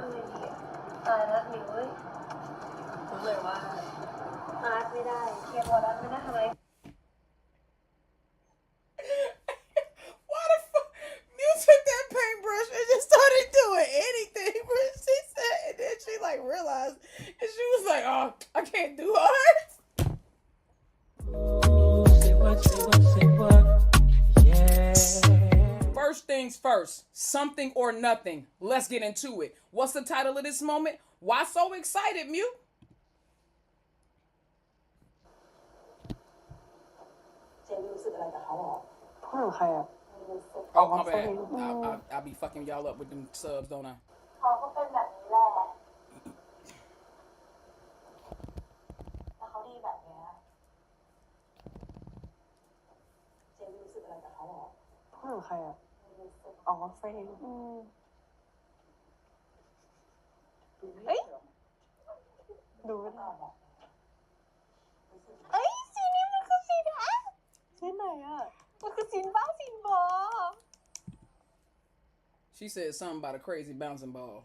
ทำไงดีอะตายแล้วหมิวเว้ยรู้เลยว่าอาร์ตไม่ได้เคบอลอาร์ตไม่ได้ทำอะไร Why the fuck? Mew took that paintbrush and just started doing anything. But she said, and then she like realized, and she was like, "Oh, I can't do art." Yeah. First things first, something or nothing. Let's get into it. What's the title of this moment? Why so excited, Mew? Oh, my bad. I'll be fucking y'all up with them subs, don't I? เขาก็เป็นแบบนี้แหละแต่เขาดีแบบเนี้ยเจรู้สึกอะไรกับเขาหรอพูดถึงใครอ่ะอ๋อเฟรนเอ้ยดูไม่ได้เอ้ยซีนนี้มันคือซีนอะซีนไหนอ่ะมันคือซีนบ้าซีนบอ She said something about a crazy bouncing ball.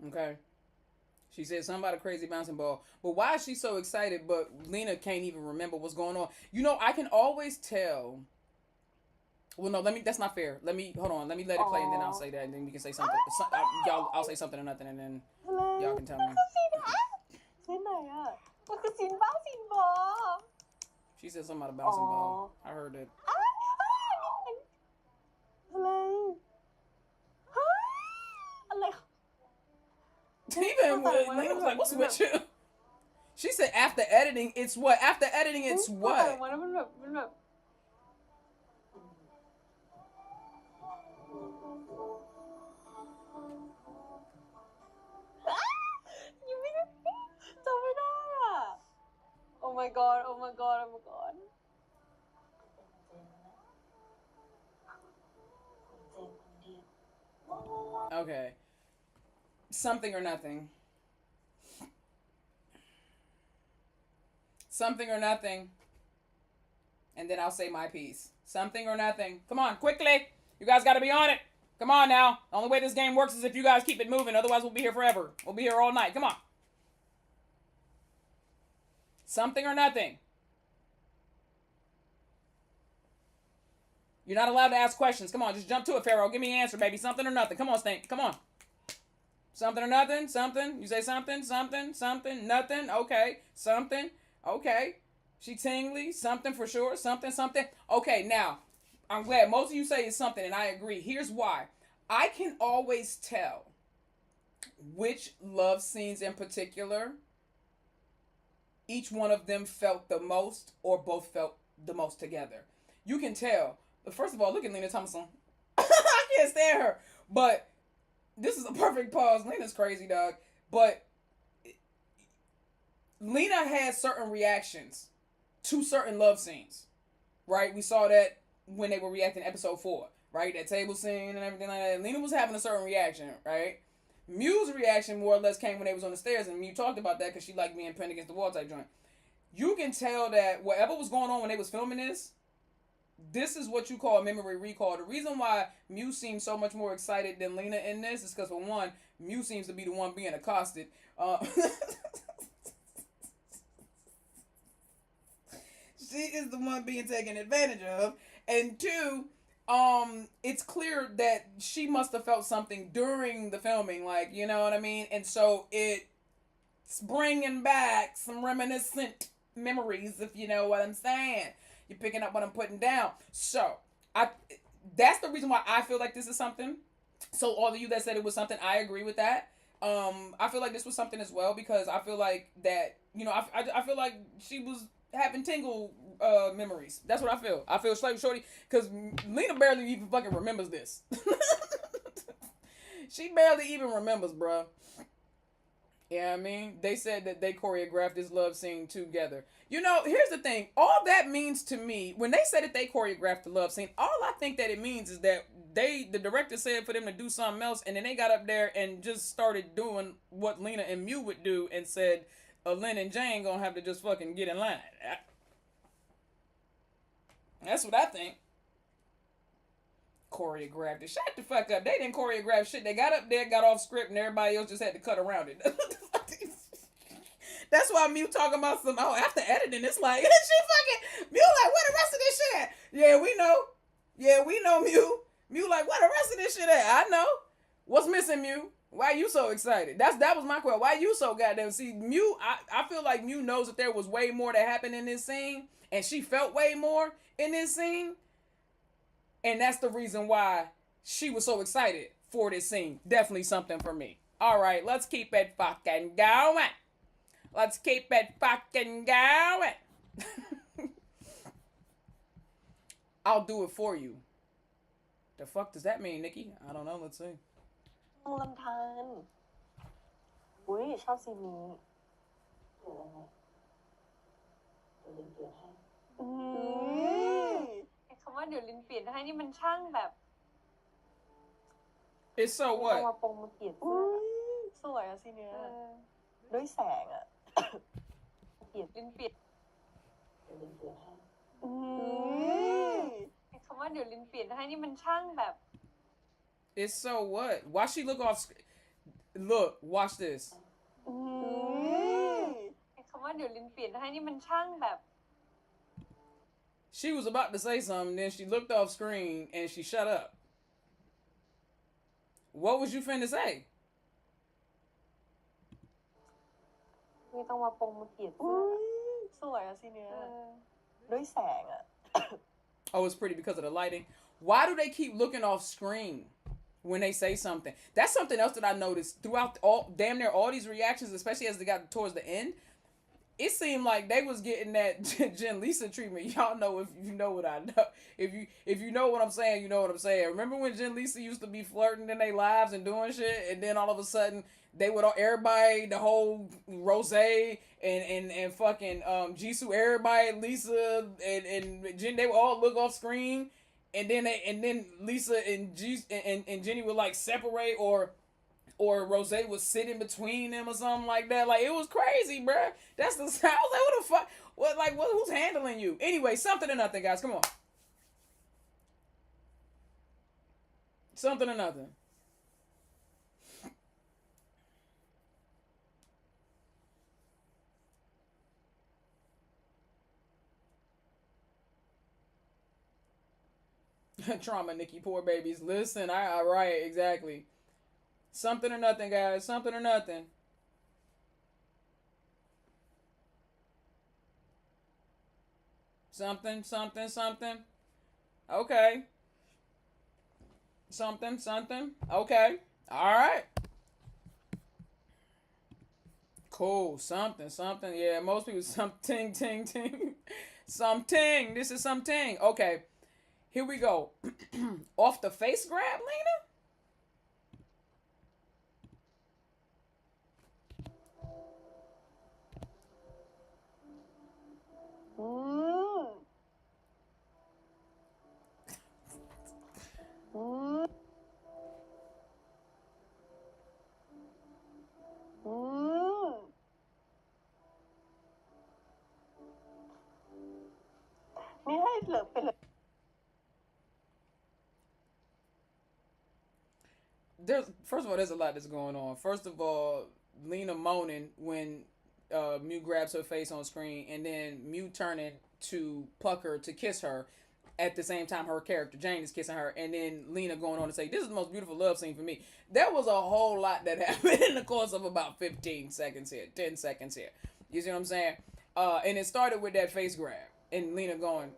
Okay. She said something about a crazy bouncing ball. But why is she so excited? But Lena can't even remember what's going on. You know, I can always tell. Well, no, that's not fair. Hold on. Let me let it play and then I'll say that and then we can say something. I'll say something or nothing and then y'all can tell me. She said something about a bouncing ball. I heard that. Even Lena was like, "What's with you?" She said, "After editing, it's what? After editing, it's what?" Oh my god, oh my god, oh my god. Okay. Something or nothing. Something or nothing. And then I'll say my piece. Something or nothing. Come on, quickly. You guys got to be on it. Come on now. The only way this game works is if you guys keep it moving. Otherwise, we'll be here forever. We'll be here all night. Come on. Something or nothing. You're not allowed to ask questions. Come on, just jump to it, Pharaoh. Give me an answer, baby. Something or nothing. Come on, Stink. Come on. Something or nothing? Something? You say something? Something? Something? Nothing? Okay. Something? Okay. She tingly? Something for sure? Something? Something? Okay, now, I'm glad most of you say it's something, and I agree. Here's why. I can always tell which love scenes in particular each one of them felt the most or both felt the most together. You can tell. First of all, look at Lena Thompson. I can't stand her. But this is a perfect pause. Lena's crazy, dog. But Lena had certain reactions to certain love scenes, right? We saw that when they were reacting to episode 4, right? That table scene and everything like that. Lena was having a certain reaction, right? Mew's reaction more or less came when they was on the stairs, and Mew talked about that because she liked being pinned against the wall type joint. You can tell that whatever was going on when they was filming this is what you call memory recall. The reason why Mew seems so much more excited than Lena in this is because, for one, Mew seems to be the one being accosted. She is the one being taken advantage of. And two, it's clear that she must have felt something during the filming, like, you know what I mean? And so it's bringing back some reminiscent memories, if you know what I'm saying. You're picking up what I'm putting down. So, that's the reason why I feel like this is something. So, all of you that said it was something, I agree with that. I feel like this was something as well because I feel like that, you know, I feel like she was having tingle memories. That's what I feel. I feel slightly shorty because Lena barely even fucking remembers this. She barely even remembers, bruh. Yeah, I mean, they said that they choreographed this love scene together. You know, here's the thing. All that means to me, when they said that they choreographed the love scene, all I think that it means is that the director said for them to do something else, and then they got up there and just started doing what Lena and Mew would do and said, Lynn and Jane gonna have to just fucking get in line. That's what I think. Choreographed it. Shut the fuck up. They didn't choreograph shit. They got up there, got off script, and everybody else just had to cut around it. That's why Mew talking about some. Oh, after editing, it's like shit. Fucking Mew like, where the rest of this shit at? Yeah, we know. Yeah, we know, Mew. Mew like, where the rest of this shit at? I know. What's missing, Mew? Why you so excited? That was my question. Why you so goddamn? See, Mew, I feel like Mew knows that there was way more that happened in this scene, and she felt way more in this scene, and that's the reason why she was so excited for this scene. Definitely something for me. All right, let's keep it fucking going. Let's keep it fucking going. I'll do it for you. The fuck does that mean, Nikki? I don't know. Let's see. ลำธารอุ้ยชอบซีนนี้คำว่าเดี๋ยวลินเปลี่ยนให้นี่มันช่างแบบ It's so เอา what? มาปงมาเปลี่ยนสวยอะซีนเนี้ยด้วยแสงอะเปลี่ยนลินเปลี่ยนคำว่าเดี๋ยวลินเปลี่ยนให้นี่มันช่างแบบ It's so what? Why she look off? Look, watch this. คำว่าเดี๋ยวลินเปลี่ยนให้นี่มันช่างแบบ She was about to say something, then she looked off screen and she shut up. What was you finna say? ไม่ต้องมาปงมาเปลี่ยนสวยอะซีนเนี้ยด้วยแสงอะ Oh, it's pretty because of the lighting. Why do they keep looking off screen when they say something? That's something else that I noticed throughout damn near all these reactions, especially as they got towards the end. It seemed like they was getting that Jen Lisa treatment. Y'all know if you know what I know. If you know what I'm saying, you know what I'm saying. Remember when Jen Lisa used to be flirting in their lives and doing shit, and then all of a sudden they would everybody, the whole Rose and fucking Jisoo, everybody, Lisa and Jen, they would all look off screen, and then Lisa and Jenny would like separate, or Rose would sit in between them or something like that. Like, it was crazy, bruh. That's the sound. I was like, what the fuck? Who's handling you? Anyway, something or nothing, guys. Come on. Something or nothing. Trauma, Nikki. Poor babies. Listen, right, exactly. Something or nothing, guys. Something or nothing. Something. Okay. Something. Okay. All right. Cool. Something. Yeah, most people something, ting. Something. This is something. Okay. Here we go. Off the face grab, Lena? First of all, there's a lot that's going on. First of all, Lena moaning when Mew grabs her face on screen, and then Mew turning to pluck her to kiss her at the same time her character Jane is kissing her, and then Lena going on to say, "This is the most beautiful love scene for me." There was a whole lot that happened in the course of about 15 seconds here, 10 seconds here. You see what I'm saying? And it started with that face grab and Lena going,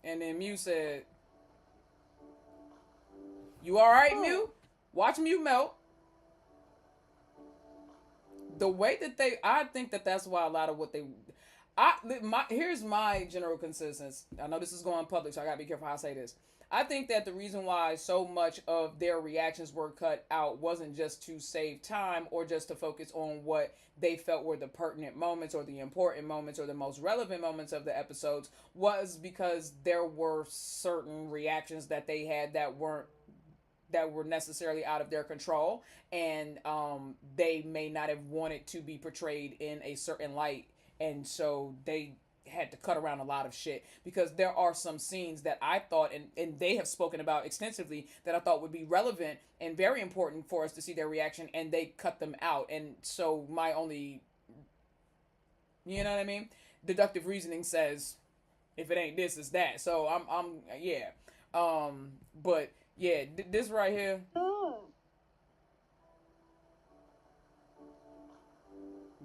and then Mew said, "You all right, Mew? Watch Mew melt." The way that I think that's why a lot of what here's my general consensus. I know this is going public, so I gotta be careful how I say this. I think that the reason why so much of their reactions were cut out wasn't just to save time or just to focus on what they felt were the pertinent moments or the important moments or the most relevant moments of the episodes, was because there were certain reactions that they had that were necessarily out of their control, and they may not have wanted to be portrayed in a certain light, and so they had to cut around a lot of shit because there are some scenes that I thought and they have spoken about extensively that I thought would be relevant and very important for us to see their reaction, and they cut them out. And so my only, you know what I mean, deductive reasoning says if it ain't this, it's that. So I'm yeah. But yeah, this right here.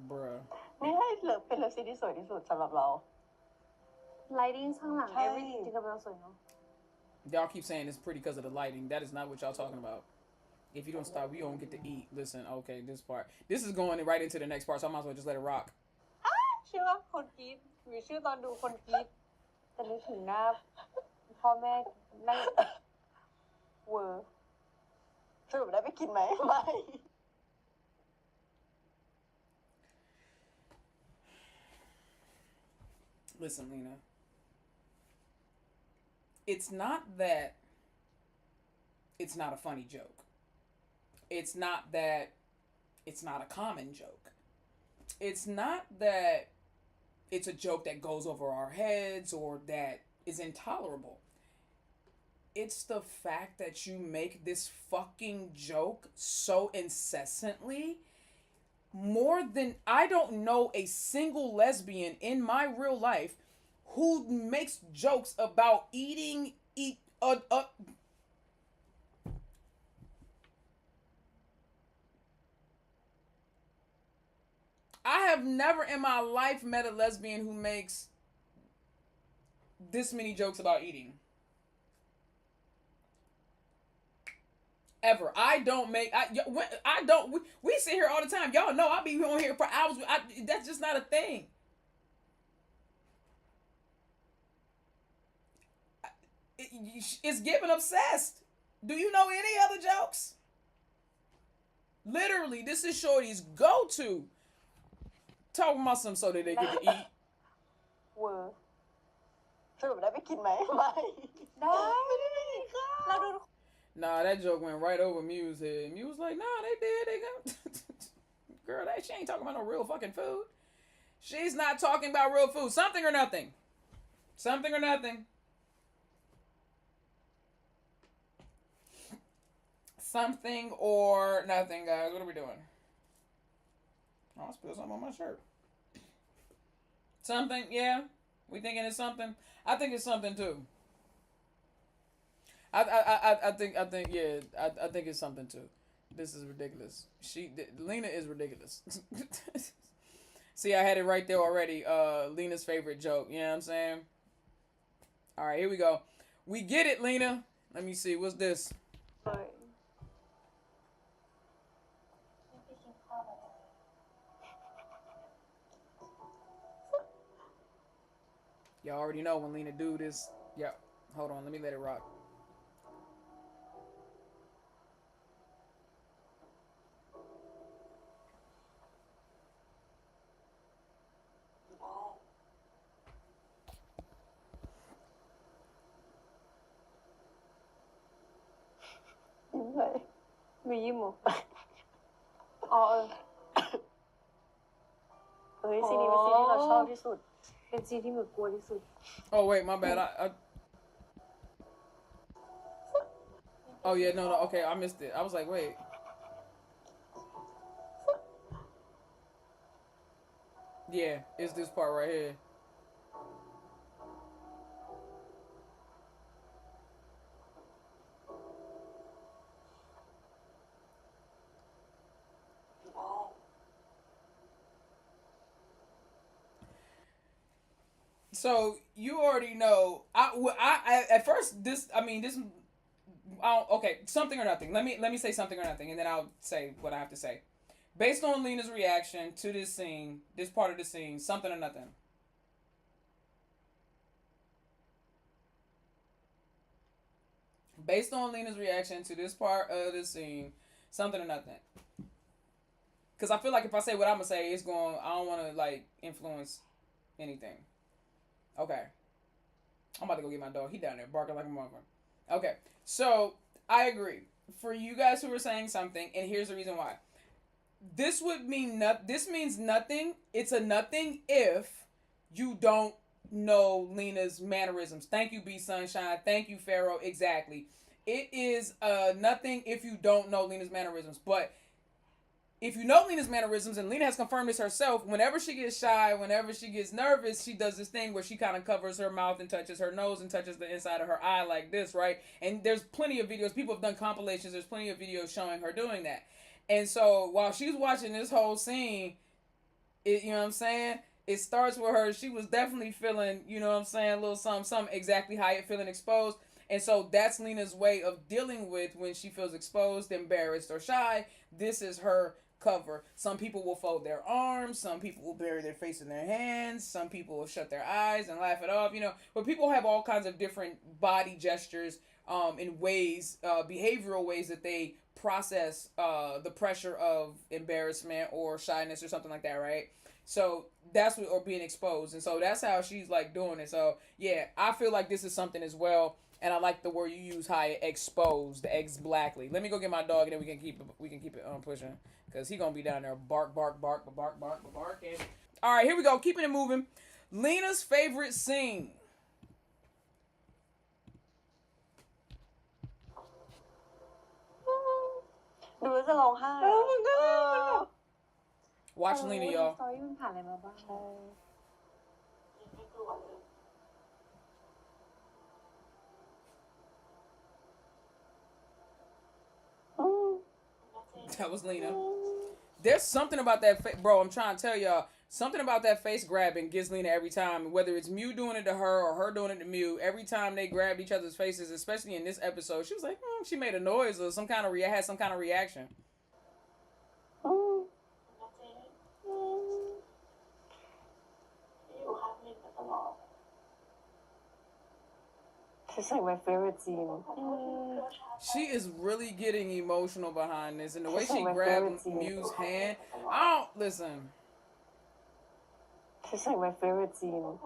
Bruh. นี่ให้เหลือเป็นเลิฟซีนที่สวยที่สุดสำหรับเรา lighting ข้างหลัง ใช่ everything จริงๆกำลังสวยเนาะ Y'all keep saying it's pretty because of the lighting. That is not what y'all talking about. If you don't stop, we don't get to eat. Listen, okay, this part. This is going right into the next part, so I might as well just let it rock. ชื่อว่าคนกรี๊ดหรือชื่อตอนดูคนกรี๊ดจะนึกถึงหน้าพ่อแม่นั่งเวอร์สรุปได้ไปกินไหมไม่ Listen, Lena. It's not that it's not a funny joke. It's not that it's not a common joke. It's not that it's a joke that goes over our heads or that is intolerable. It's the fact that you make this fucking joke so incessantly. More than, I don't know a single lesbian in my real life who makes jokes about eating I have never in my life met a lesbian who makes this many jokes about eating. Ever. I don't make, we sit here all the time. Y'all know I'll be on here for hours. That's just not a thing. It's giving obsessed. Do you know any other jokes? Literally, this is Shorty's go-to. Talking about some so that they get to eat. เวอร์สรุปได้ไปกินไหมไม่ได้ไม่ได้ไปกินข้าวเราดู Nah, that joke went right over Mew's head. Mew was like, nah, they did. They got... Girl, she ain't talking about no real fucking food. She's not talking about real food. Something or nothing. Something or nothing. Something or nothing, guys. What are we doing? Oh, I spilled something on my shirt. Something, yeah. We thinking it's something? I think it's something too. I think yeah. I think it's something too. This is ridiculous. Lena is ridiculous. See, I had it right there already. Lena's favorite joke. You know what I'm saying? All right, here we go. We get it, Lena. Let me see. What's this? Y'all already know when Lena do this. Yeah. Hold on. Let me let it rock. Mimo. อ๋อเฮ้ยซีนนี้เป็นซีนที่เราชอบที่สุดเป็นซีนที่หนูกลัวที่สุด Oh wait, my bad. Oh yeah, no. Okay, I missed it. I was like, wait. Yeah, it's this part right here. So you already know. I at first this. I mean this. Okay, something or nothing. Let me say something or nothing, and then I'll say what I have to say. Based on Lena's reaction to this scene, this part of the scene, something or nothing. Based on Lena's reaction to this part of the scene, something or nothing. Because I feel like if I say what I'm going to say, it's going, I don't want to, like, influence anything. Okay. I'm about to go get my dog. He down there barking like a motherfucker. Okay. So, I agree. For you guys who are saying something, and here's the reason why. This would mean this means nothing. It's a nothing if you don't know Lena's mannerisms. Thank you, B Sunshine. Thank you, Pharaoh. Exactly. It is nothing if you don't know Lena's mannerisms. But if you know Lena's mannerisms, and Lena has confirmed this herself, whenever she gets shy, whenever she gets nervous, she does this thing where she kind of covers her mouth and touches her nose and touches the inside of her eye like this, right? And there's plenty of videos. People have done compilations. There's plenty of videos showing her doing that. And so while she's watching this whole scene, you know what I'm saying? It starts with her. She was definitely feeling, you know what I'm saying, a little something, exactly how you feeling exposed. And so that's Lena's way of dealing with when she feels exposed, embarrassed, or shy. This is her cover. Some people will fold their arms. Some people will bury their face in their hands. Some people will shut their eyes and laugh it off, But people have all kinds of different body gestures in ways, behavioral ways that they process the pressure of embarrassment or shyness or something like that, right? So that's what, or being exposed. And so that's how she's like doing it. So yeah, I feel like this is something as well. And I like the word you use, Hyatt, exposed, blackly. Let me go get my dog and then we can keep it pushing. Because he going to be down there bark. And all right, here we go. Keeping it moving. Lena's favorite scene. Watch Lena, y'all. สตอรี่มันผ่านอะไรมาบ้าง That was Lena. There's something about that face, bro. I'm trying to tell y'all. Something about that face grabbing gets Lena every time. Whether it's Mew doing it to her or her doing it to Mew, every time they grabbed each other's faces, especially in this episode, she was like, she made a noise or some kind of had some kind of reaction. It's like my favorite scene. She is really getting emotional behind this, and the way she grabbed Mew's hand. Listen. It's like my favorite scene.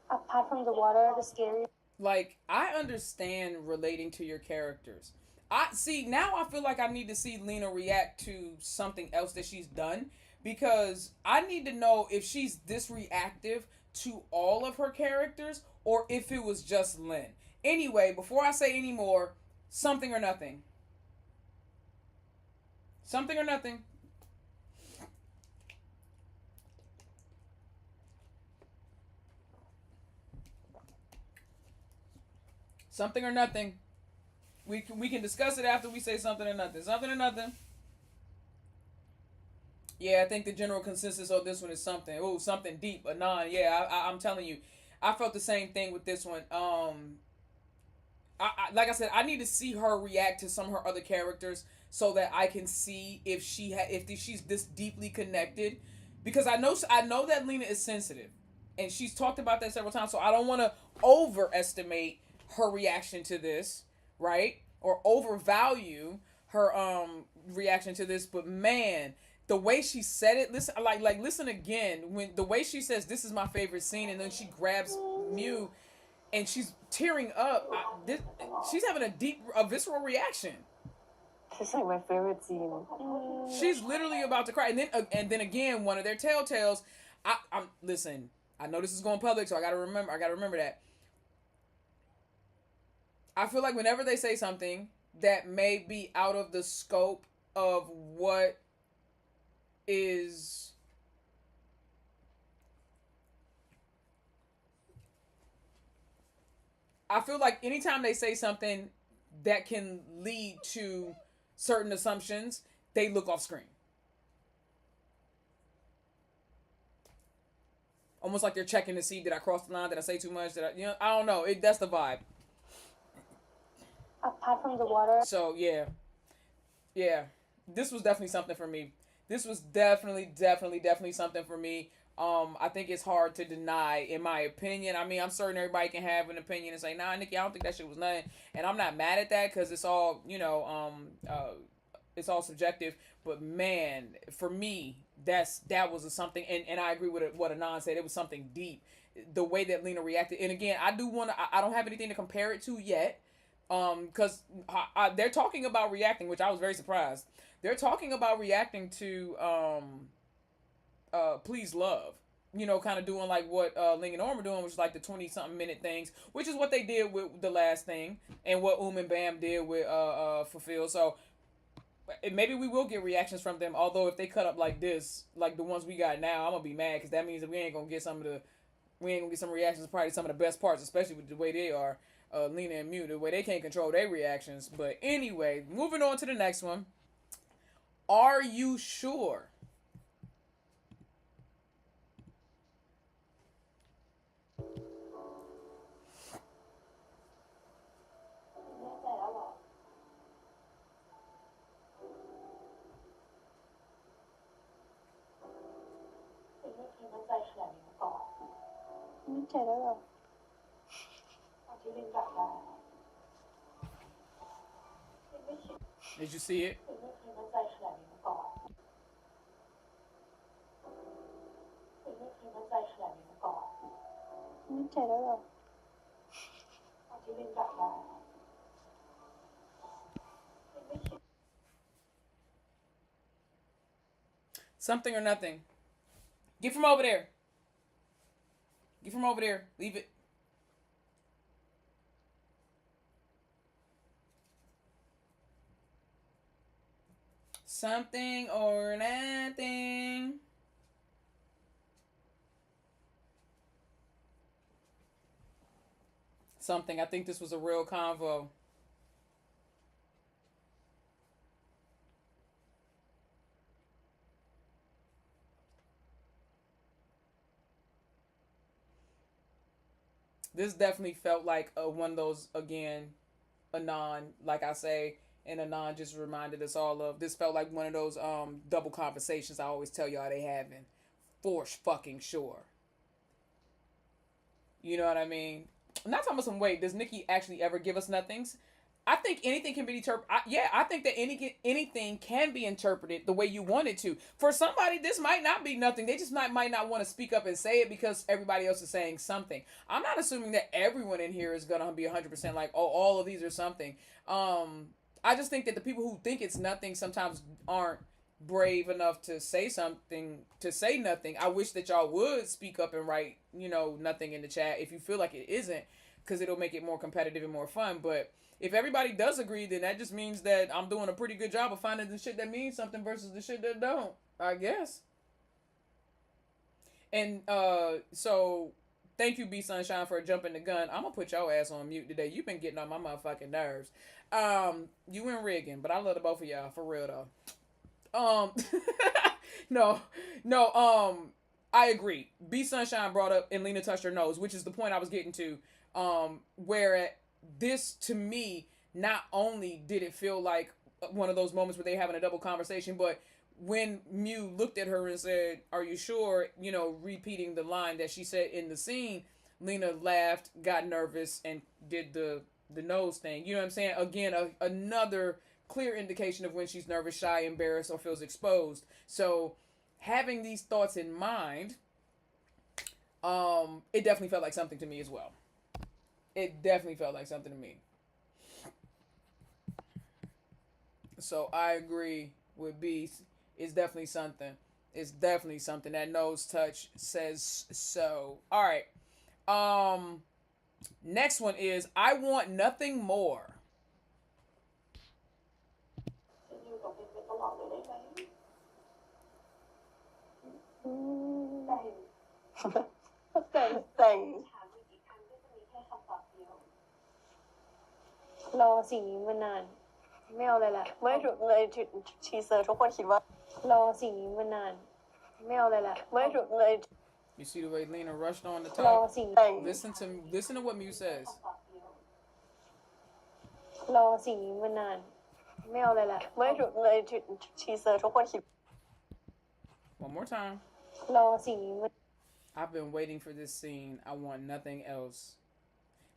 Apart from the water, the scary. Like, I understand relating to your characters. Now I feel like I need to see Lena react to something else that she's done, because I need to know if she's this reactive to all of her characters or if it was just Lynn. Anyway, before I say any more, something or nothing. Something or nothing. Something or nothing. We can discuss it after we say something or nothing. Something or nothing. Yeah, I think the general consensus on this one is something. Oh, something deep, a non. Yeah, I'm telling you, I felt the same thing with this one. Like I said, I need to see her react to some of her other characters so that I can see if she's this deeply connected. Because I know that Lena is sensitive, and she's talked about that several times. So I don't want to overestimate her reaction to this, right? Or overvalue her reaction to this. But man, the way she said it, listen again. When the way she says, "This is my favorite scene," and then she grabs Mew, and she's tearing up. She's having a visceral reaction. It's like my favorite scene. She's literally about to cry, and then again, one of their telltales. Listen. I know this is going public, so I gotta remember that. I feel like whenever they say something that may be out of the scope of what is I feel like anytime they say something that can lead to certain assumptions, they look off screen. Almost like they're checking to see, did I cross the line? Did I say too much? I don't know. That's the vibe. Apart from the water. So, yeah. This was definitely something for me. This was definitely something for me. I think it's hard to deny, in my opinion. I mean, I'm certain everybody can have an opinion and say, nah, Nikki, I don't think that shit was nothing. And I'm not mad at that because it's all, it's all subjective. But man, for me, that was something. And I agree with what Anon said. It was something deep. The way that Lena reacted. And again, I don't have anything to compare it to yet. Because they're talking about reacting, which I was very surprised. They're talking about reacting to please love. You know, kind of doing like what Ling and Orm were doing, which is like the 20-something minute things, which is what they did with the last thing, and what and Bam did with Fulfill. So maybe we will get reactions from them. Although if they cut up like this, like the ones we got now, I'm gonna be mad because that means that we ain't gonna get some reactions. Probably some of the best parts, especially with the way they are, Lena and Mew, the way they can't control their reactions. But anyway, moving on to the next one. Are you sure? Did you see it? Something or nothing. Get from over there. Get from over there. Leave it. Something or nothing. Something. I think this was a real convo. This definitely felt like one of those, again, Anon, like I say, and Anon just reminded us all of. This felt like one of those double conversations I always tell y'all they having. For fucking sure. You know what I mean? I'm not talking about some weight. Does Nikki actually ever give us nothings? I think anything can be interpreted. I think that anything can be interpreted the way you want it to. For somebody, this might not be nothing. They just might not want to speak up and say it because everybody else is saying something. I'm not assuming that everyone in here is gonna be 100% like, oh, all of these are something. I just think that the people who think it's nothing sometimes aren't brave enough to say something, to say nothing. I wish that y'all would speak up and write, nothing in the chat if you feel like it isn't, because it'll make it more competitive and more fun. But if everybody does agree, then that just means that I'm doing a pretty good job of finding the shit that means something versus the shit that don't, I guess. And so thank you, B Sunshine, for jumping the gun. I'm gonna put your ass on mute today. You've been getting on my motherfucking nerves. You and Reagan, but I love the both of y'all for real though. No, I agree. B Sunshine brought up and Lena touched her nose, which is the point I was getting to. Where this, to me, not only did it feel like one of those moments where they having a double conversation, but when Mew looked at her and said, "Are you sure?" Repeating the line that she said in the scene, Lena laughed, got nervous, and did the nose thing. You know what I'm saying? Again, another clear indication of when she's nervous, shy, embarrassed, or feels exposed. So, having these thoughts in mind, it definitely felt like something to me as well. It definitely felt like something to me. So I agree with B. It's definitely something. It's definitely something. That nose touch says so. All right. Next one is I want nothing more. Thanks. รอสิ่งนี้มานานไม่เอาอะไรละไม่ถูกเลยทีเซอร์ทุกคนคิดว่ารอสิ่งนี้มานานไม่เอาอะไรละไม่ถูกเลย You see the way Lena rushed on the top? Listen to what Mew says. รอสิ่งนี้มานานไม่เอาอะไรละไม่ถูกเลยทีเซอร์ทุกคนคิด One more time. รอสิ่งนี้มาน I've been waiting for this scene. I want nothing else.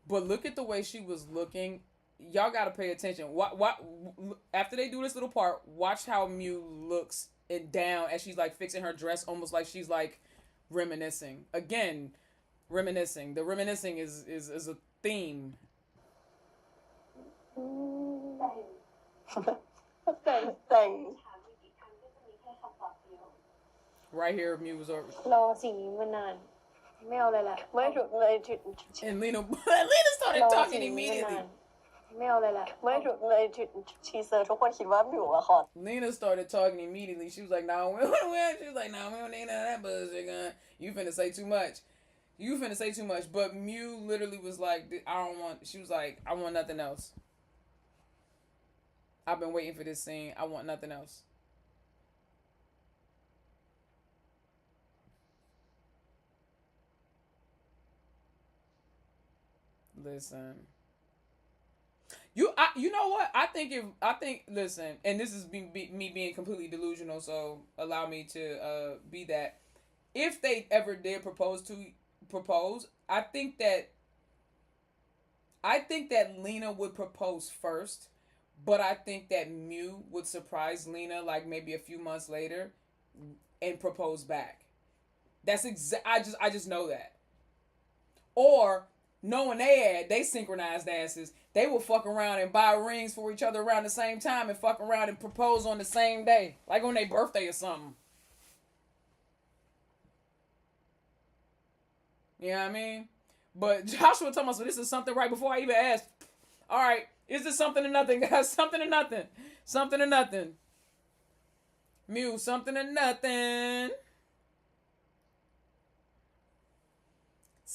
But look at the way she was looking. Y'all gotta pay attention. What after they do this little part, watch how Mew looks and down as she's like fixing her dress, almost like she's like reminiscing. Again, reminiscing. The reminiscing is a theme. Thanks. Right here, Mew was over. รอสิ่งนี้มานานไม่เอาเลยแหละ ไม่ถูกเลยจุด And Lena started รอ talking สิ่งนี้มานาน immediately. ไม่เอาเลยแหละ ไม่ถูกเลยจุดทีเซอร์ทุกคนคิดว่าอยู่ละคร Lena started talking immediately. She was like, "Nah, she was like, nah, we don't need none of that bullshit, gun. You finna say too much. You finna say too much." But Mew literally was like, "I don't want." She was like, "I want nothing else. I've been waiting for this scene. I want nothing else." Listen. You know what? I think listen, and this is me being completely delusional, so allow me to be that. If they ever did propose, I think that Lena would propose first, but I think that Mew would surprise Lena like maybe a few months later and propose back. That's I just know that. Or knowing they synchronized asses, they will fuck around and buy rings for each other around the same time and fuck around and propose on the same day, like on their birthday or something. You know what I mean? But Joshua told me, so this is something right before I even asked. All right, is this something or nothing, guys? Something or nothing. Something or nothing. Mew, something or nothing.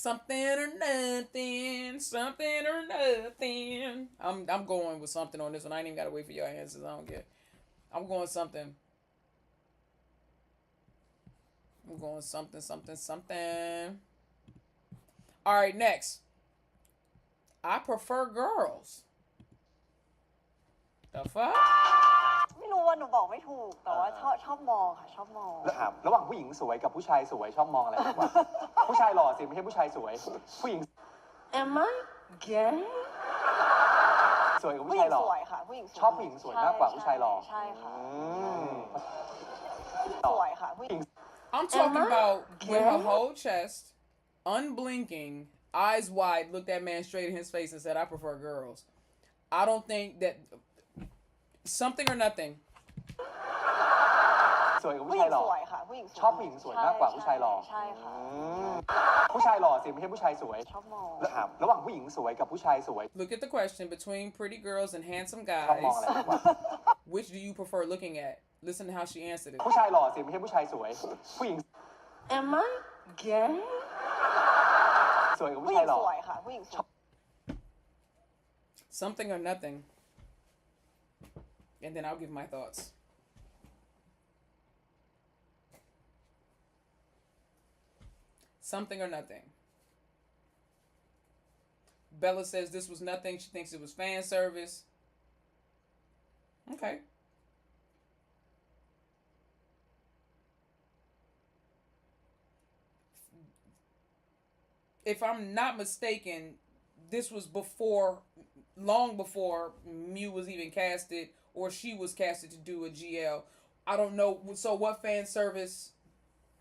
Something or nothing. Something or nothing. I'm going with something on this one. I ain't even gotta wait for your answers. I don't care. I'm going something. I'm going something. All right, next. I prefer girls. The fuck? ไม่รู้ว่าหนูบอกไม่ถูกแต่ว่าชอบมองค่ะชอบมอง ครับระหว่างผู้หญิงสวยกับผู้ชายสวยชอบมองอะไรมากกว่า ผู้ชายหล่อสิไม่ใช่ผู้ชายสวย ผู้หญิง Am I gay สวยกับ ผู้ ผู้ หญิ ชาย ง หล่อ สวยค่ะผู้หญิงสวย ชอบผู้หญิงสวยมากกว่าผู้ชายหล่อ ใช่ค่ะ ส ส ว วย ยค่ะผู้หญิง I'm talking about with her whole chest, unblinking, eyes wide, looked that man straight in his face and said, "I prefer girls." I don't think that something or nothing. สวยกับ ผู้ ผู้ หญิ ชาย ง หล่อ สวยค่ะผู้หญิงสวย ชอบผู้หญิงสวยมากกว่าผู้ชายหล่อ ใช่ค่ะ ผู้ชายหล่อสิไม่ใช่ผู้ชายสวย ชอบมอง ครับระหว่างผู้หญิงสวยกับผู้ชายสวย Look at the question between pretty girls and handsome ชอบมองอะไร guys. มากกว่า Which do you prefer looking at? Listen to how she answered it. ผู้ชายหล่อสิไม่ใช่ผู้ชายสวย ผู้หญิง Am I gay สวยกับ ผู้ ผู้ หญิ ชาย ง หล่อ สวยค่ะผู้หญิงสวย Something or nothing. And then I'll give my thoughts. Something or nothing. Bella says this was nothing. She thinks it was fan service. Okay. If I'm not mistaken, this was long before Mew was even casted or she was casted to do a GL. I don't know. So what fan service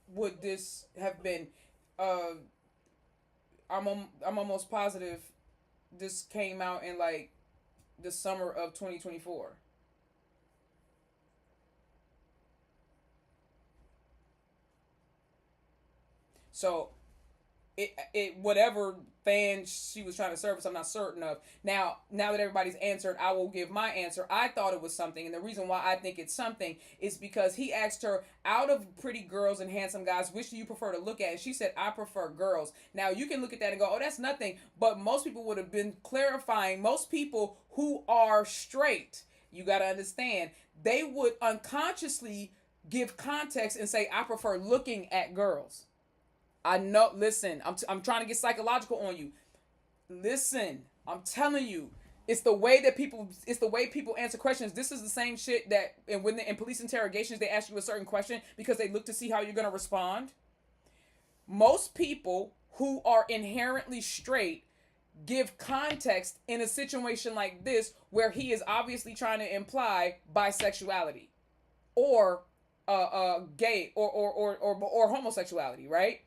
would this have been? I'm almost positive this came out in like the summer of 2024. So it whatever fan she was trying to service, I'm not certain of. Now that everybody's answered, I will give my answer. I thought it was something, and the reason why I think it's something is because he asked her, out of pretty girls and handsome guys, which do you prefer to look at? And she said, I prefer girls. Now you can look at that and go, oh, that's nothing. But most people would have been clarifying. Most people who are straight, you got to understand, they would unconsciously give context and say, I prefer looking at girls. I know, listen, I'm trying to get psychological on you. Listen, I'm telling you, it's the way people answer questions. This is the same shit that, and when in police interrogations, they ask you a certain question because they look to see how you're going to respond. Most people who are inherently straight give context in a situation like this where he is obviously trying to imply bisexuality or gay or homosexuality, right?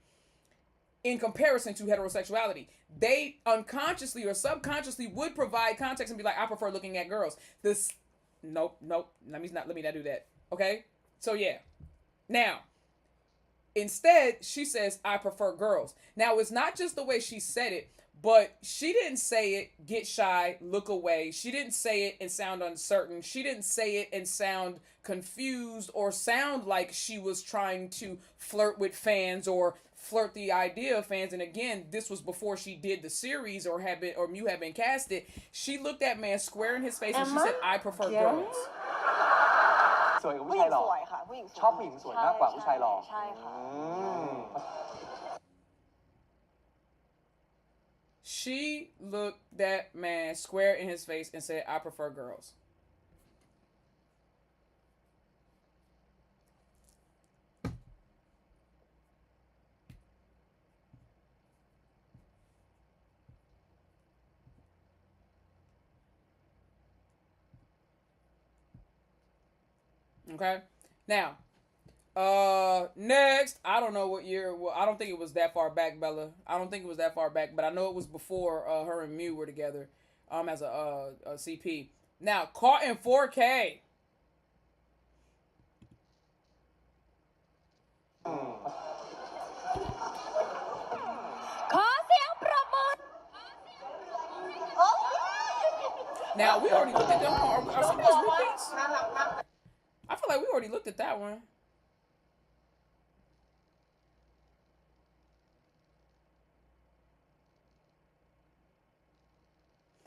In comparison to heterosexuality, they unconsciously or subconsciously would provide context and be like, I prefer looking at girls. Nope. Let me not do that. Okay? So yeah. Now, Instead, she says, I prefer girls. Now, it's not just the way she said it, but she didn't say it, get shy, look away. She didn't say it and sound uncertain. She didn't say it and sound confused or sound like she was trying to flirt with fans or flirt the idea of fans. And again, this was before she did the series or Mew had been casted. She looked that man square in his face and she said, I prefer girls. สวยกับ ผู้ ผู้ หญิ ชาย ง หล่อ สวยค่ะผู้หญิงสวย ชอบผู้หญิงสวยมากกว่าผู้ชายหล่อ ใช่ค่ะ อืม She looked that man square in his face and said, I prefer girls. Okay. Now, next, I don't know what year. Well, I don't think it was that far back, Bella. I don't think it was that far back, but I know it was before her and Mew were together, as a CP. Now, caught in 4K. ขอเสียงปรบมือ Now, we already looked at them. Are some of those repeats? I feel like we already looked at that one.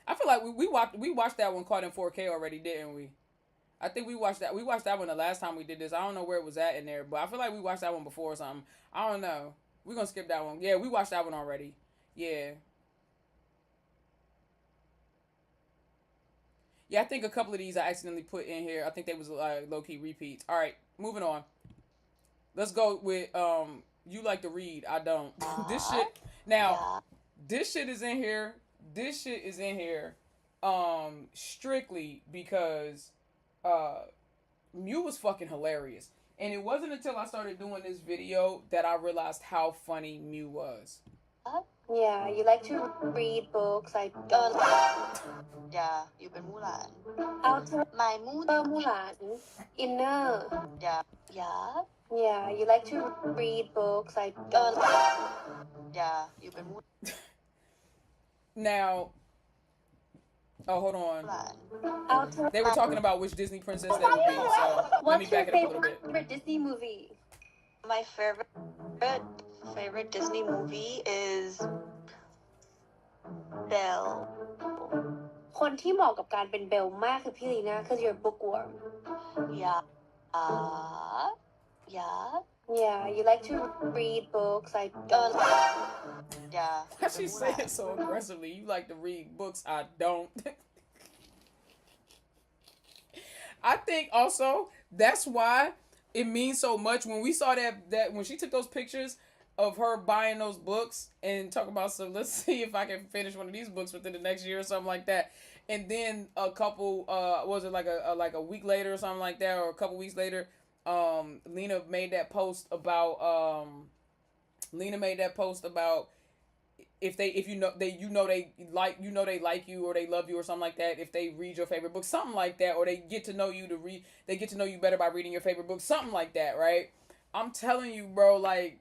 I feel like we watched that one caught in 4K already, didn't we? I think we watched that. We watched that one the last time we did this. I don't know where it was at in there, but I feel like we watched that one before or something. I don't know. We're gonna skip that one. Yeah, we watched that one already. Yeah. Yeah, I think a couple of these I accidentally put in here. I think they was low-key repeats. All right, moving on. Let's go with you like to read. I don't. This shit. Now, this shit is in here. This shit is in here strictly because Mew was fucking hilarious. And it wasn't until I started doing this video that I realized how funny Mew was. Yeah, you like to read books like อย่าอยู่เป็นมู่หลาน outer หมายมู่ มูหลาน inner อย่า Yeah, you like to read books like อย่าอยู่เป็นมู่ Now, oh, hold on. หลาน outer They were talking about which Disney princess that would be, so let me What's your back it up a little bit. favorite Disney movie? My favorite Disney movie is Belle คนที่เหมาะกับการเป็นเบลมากคือพี่ลีน่า because you're a bookworm. อย่าอย่า Yeah, you like to read books like อย่า Why she say it so aggressively? You like to read books, I don't. I think also that's why it means so much when we saw that when she took those pictures of her buying those books and talk about, so let's see if I can finish one of these books within the next year or something like that. And then a couple was it like a week later or something like that, or a couple weeks later, Lena made that post about if they like you or they love you or something like that, if they read your favorite book, something like that, or they get to know you better by reading your favorite book, something like that, right? I'm telling you, bro, like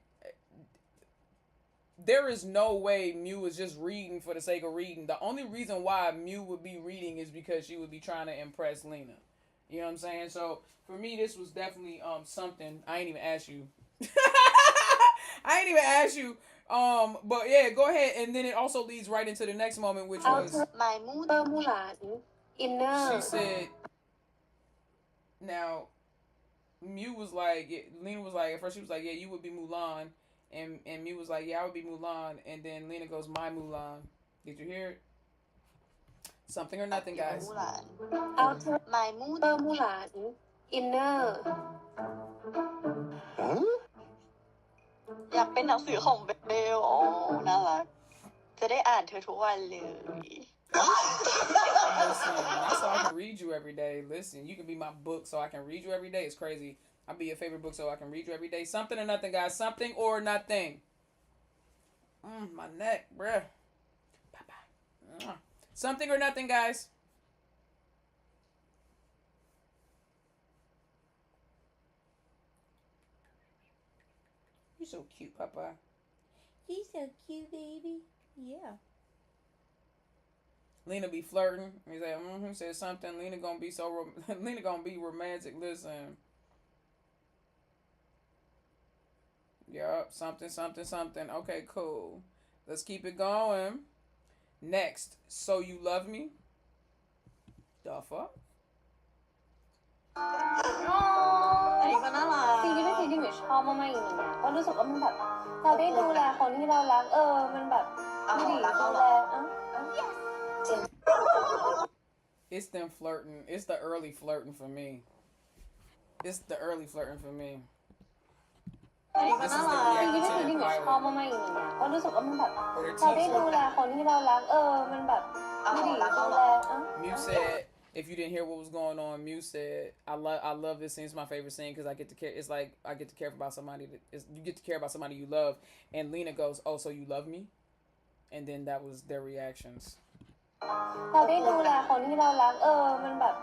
there is no way Mew is just reading for the sake of reading. The only reason why Mew would be reading is because she would be trying to impress Lena. You know what I'm saying? So for me, this was definitely something. I ain't even asked you. But yeah, go ahead. And then it also leads right into the next moment, which was หมายมู่ มูหลาน inner she said. Now, Mew was like, Lena was like, at first she was like, yeah, you would be Mulan, and Mew was like, yeah, I would be Mulan, and then Lena goes, my Mulan. Did you hear it? Something or nothing, อยู่เป็น guys. มู่หลาน outer หมายมู่ มูหลาน inner อยากเป็นหนังสือของเบลโอ้น่ารักจะได้อ่านเธอทุกวันเลย Listen, that's so I can read you every day. Listen, you can be my book so I can read you every day. It's crazy. I'll be your favorite book so I can read you every day. Something or nothing, guys. Something or nothing. My neck, bruh. Bye-bye. Something or nothing, guys. You're so cute, Papa. He's so cute, baby. Yeah. Lena be flirting. He said, said something. Lena gonna be Lena gonna be romantic. Listen. Yup, something. Okay, cool. Let's keep it going. Next, so you love me? The fuck? อันนี้ก็น่ารัก สิ่งที่เป็นสิ่งที่หนูชอบมากๆอีกหนึ่งอย่างก็รู้สึกว่ามันแบบเราได้ดูแลคนที่เรารักมันแบบดูดีดูแลIt's them flirting. It's the early flirting for me. อันนี้ก็น่ารัก สิ่งที่เป็นสิ่งที่หนูชอบมากๆอีกหนึ่งอย่างก็รู้สึกว่ามันแบบเราได้ดูแลคนที่เรารักมันแบบดูดีดูแลMew said, if you didn't hear what was going on, Mew said, I love this scene. It's my favorite scene because I get to care. It's like I get to care about somebody. You get to care about somebody you love. And Lena goes, oh, so you love me? And then that was their reactions. เราได้ดูแลคนที่เรารักมันแบบ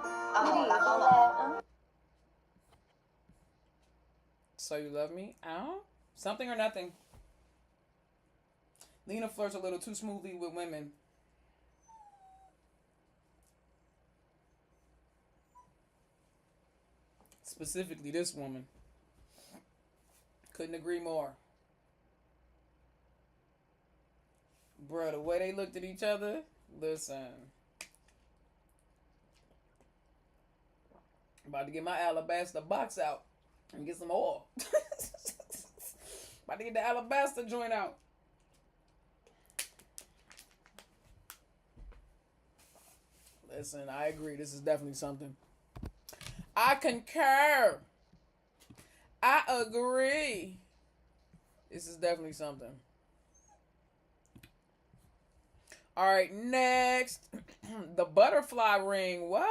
ดูดีดูแลSo you love me? Something or nothing. Lena flirts a little too smoothly with women. Specifically this woman. Couldn't agree more. Bruh, the way they looked at each other, listen. About to get my alabaster box out and get some oil. About to get the alabaster joint out. Listen, I agree. This is definitely something. I concur. I agree. This is definitely something. All right, next. The butterfly ring. What?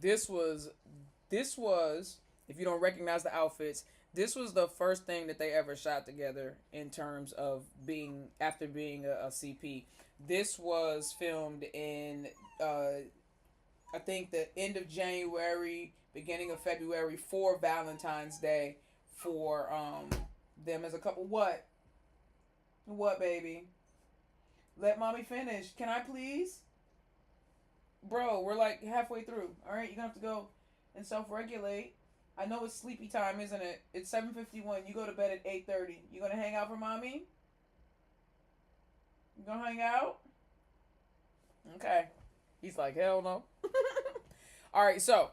This was, if you don't recognize the outfits, this was the first thing that they ever shot together in terms of after being a CP. This was filmed in, I think the end of January, beginning of February for Valentine's Day for them as a couple. What? What, baby? Let mommy finish. Can I please? Bro, we're like halfway through. All right, you're gonna have to go and self-regulate. I know it's sleepy time, isn't it? It's 7:51. You go to bed at 8:30. You gonna hang out for mommy? You gonna hang out? Okay. He's like, hell no. All right, so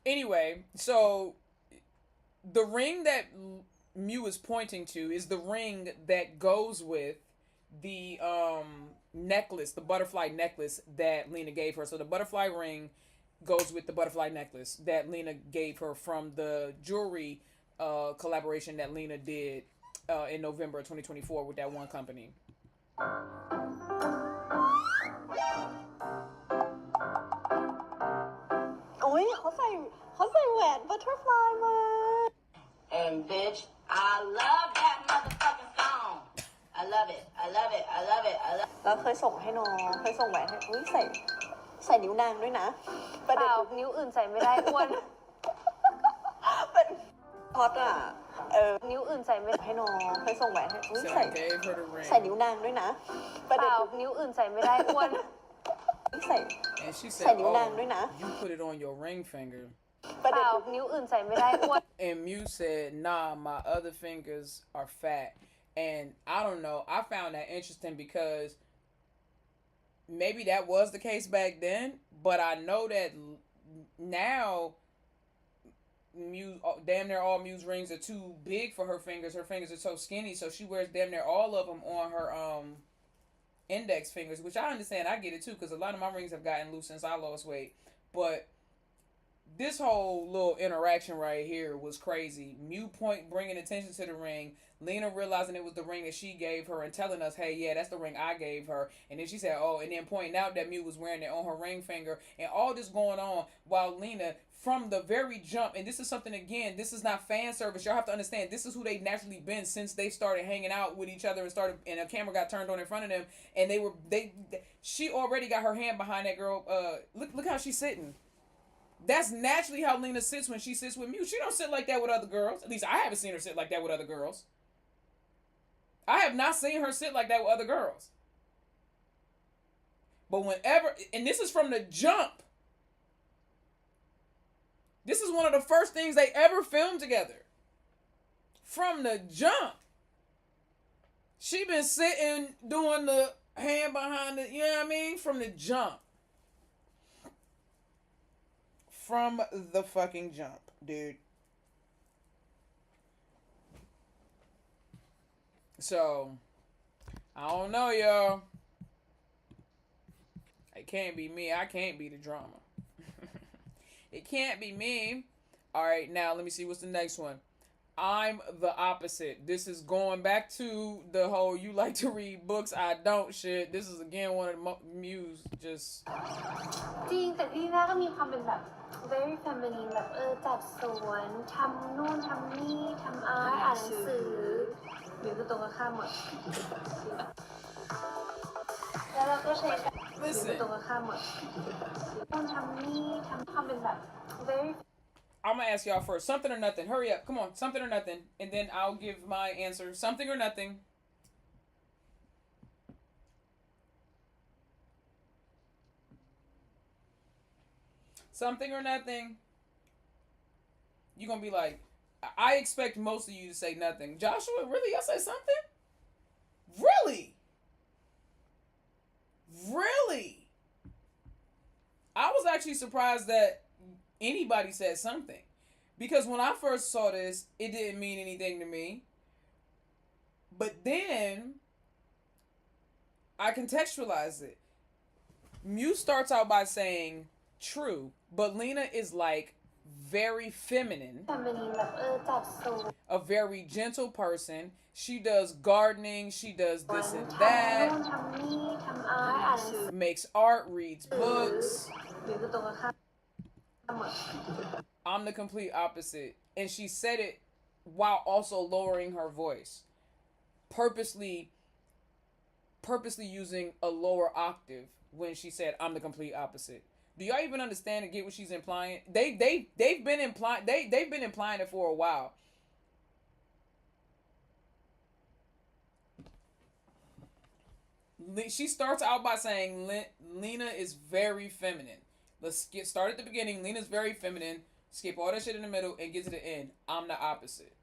anyway, so the ring that Mew is pointing to is the ring that goes with the necklace, the butterfly necklace that Lena gave her. So the butterfly ring goes with the butterfly necklace that Lena gave her from the jewelry collaboration that Lena did in November 2024 with that one company. โอ้ยเขาใส่แหวนบัตเตอร์ฟลายมา And bitch, I love that motherfucking song. I love it. แล้วเคยส่งให้น้องเคยส่งแหวนให้อุ้ยใส่นิ้วนางด้วยนะ เปล่านิ้วอื่นใส่ไม่ได้อ้วน เป็นพอดอ่ะนิ้วอื่นใส่ไม่ได้ ให้น้องเคยส่งแหวนให้อุ้ย So ใส่ I gave her the ring. นิ้วนางด้วยนะ เปล่านิ้วอื่นใส่ไม่ได้อ้วน And she said, ใส่นิ้วนางด้วยนะ you put it on your ring finger. เปล่านิ้วอื่นใส่ไม่ได้อ้วน And Mew said, nah, my other fingers are fat. And I don't know. I found that interesting because maybe that was the case back then, but I know that now Mew, damn near all Mew's rings are too big for her fingers. Her fingers are so skinny, so she wears damn near all of them on her index fingers, which I understand. I get it too, because a lot of my rings have gotten loose since I lost weight. But this whole little interaction right here was crazy. Mew point bringing attention to the ring. Lena realizing it was the ring that she gave her and telling us, hey, yeah, that's the ring I gave her. And then she said, oh, and then pointing out that Mew was wearing it on her ring finger. And all this going on while Lena, from the very jump, and this is something, again, this is not fan service. Y'all have to understand, this is who they naturally been since they started hanging out with each other and a camera got turned on in front of them. And she already got her hand behind that girl. Look how she's sitting. That's naturally how Lena sits when she sits with Mew. She don't sit like that with other girls. At least I haven't seen her sit like that with other girls. I have not seen her sit like that with other girls. But whenever, and this is from the jump. This is one of the first things they ever filmed together. From the jump. She been sitting doing the hand behind the, you know what I mean? From the jump. From the fucking jump, dude. So, I don't know, y'all. It can't be me. I can't be the drama. It can't be me. All right, now let me see what's the next one. I'm the opposite. This is going back to the whole you like to read books, I don't shit. This is again one of the Muse just จริงแต่พี่น่าก็มีความเป็นแบบ very feminine แบบจัดสวนทำนู่นทำนี่ทำอาร์ตอ่านหนังสือหรือก็ตรงกันข้ามหมดแล้วเราก็ใช้กันหรือก็ตรงกันข้ามหมดนู่นทำนี่ทำความเป็นแบบ very I'm gonna ask y'all first. Something or nothing. Hurry up. Come on. Something or nothing. And then I'll give my answer. Something or nothing. Something or nothing. You're gonna be like, I expect most of you to say nothing. Joshua, really? Y'all say something? Really? Really? I was actually surprised that anybody said something, because when I first saw this, it didn't mean anything to me. But then I contextualized it. Mew starts out by saying true, but Lena is like very feminine, a very gentle person. She does gardening, she does this and that, makes art, reads books. I'm the complete opposite. And she said it while also lowering her voice. Purposely using a lower octave when she said I'm the complete opposite. Do y'all even understand and get what she's implying? They've been implying it for a while. She starts out by saying Lena is very feminine. Let's start at the beginning. Lena's very feminine. Skip all that shit in the middle and get to the end. I'm the opposite.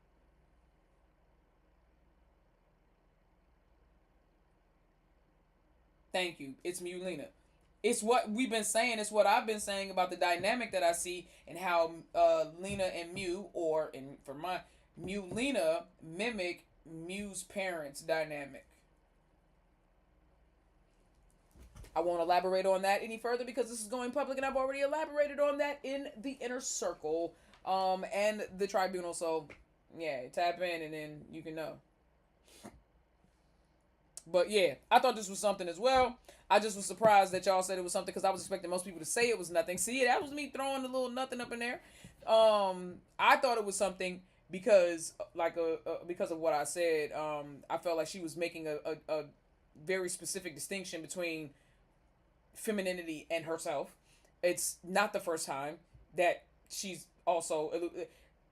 Thank you. It's Mew Lena. It's what we've been saying. It's what I've been saying about the dynamic that I see and how Lena and Mew, Mew Lena mimic Mew's parents' dynamic. I won't elaborate on that any further because this is going public and I've already elaborated on that in the inner circle and the tribunal. So, yeah, tap in and then you can know. But, yeah, I thought this was something as well. I just was surprised that y'all said it was something because I was expecting most people to say it was nothing. See, that was me throwing a little nothing up in there. I thought it was something because, because of what I said. I felt like she was making a very specific distinction between femininity and herself. It's not the first time that she's also,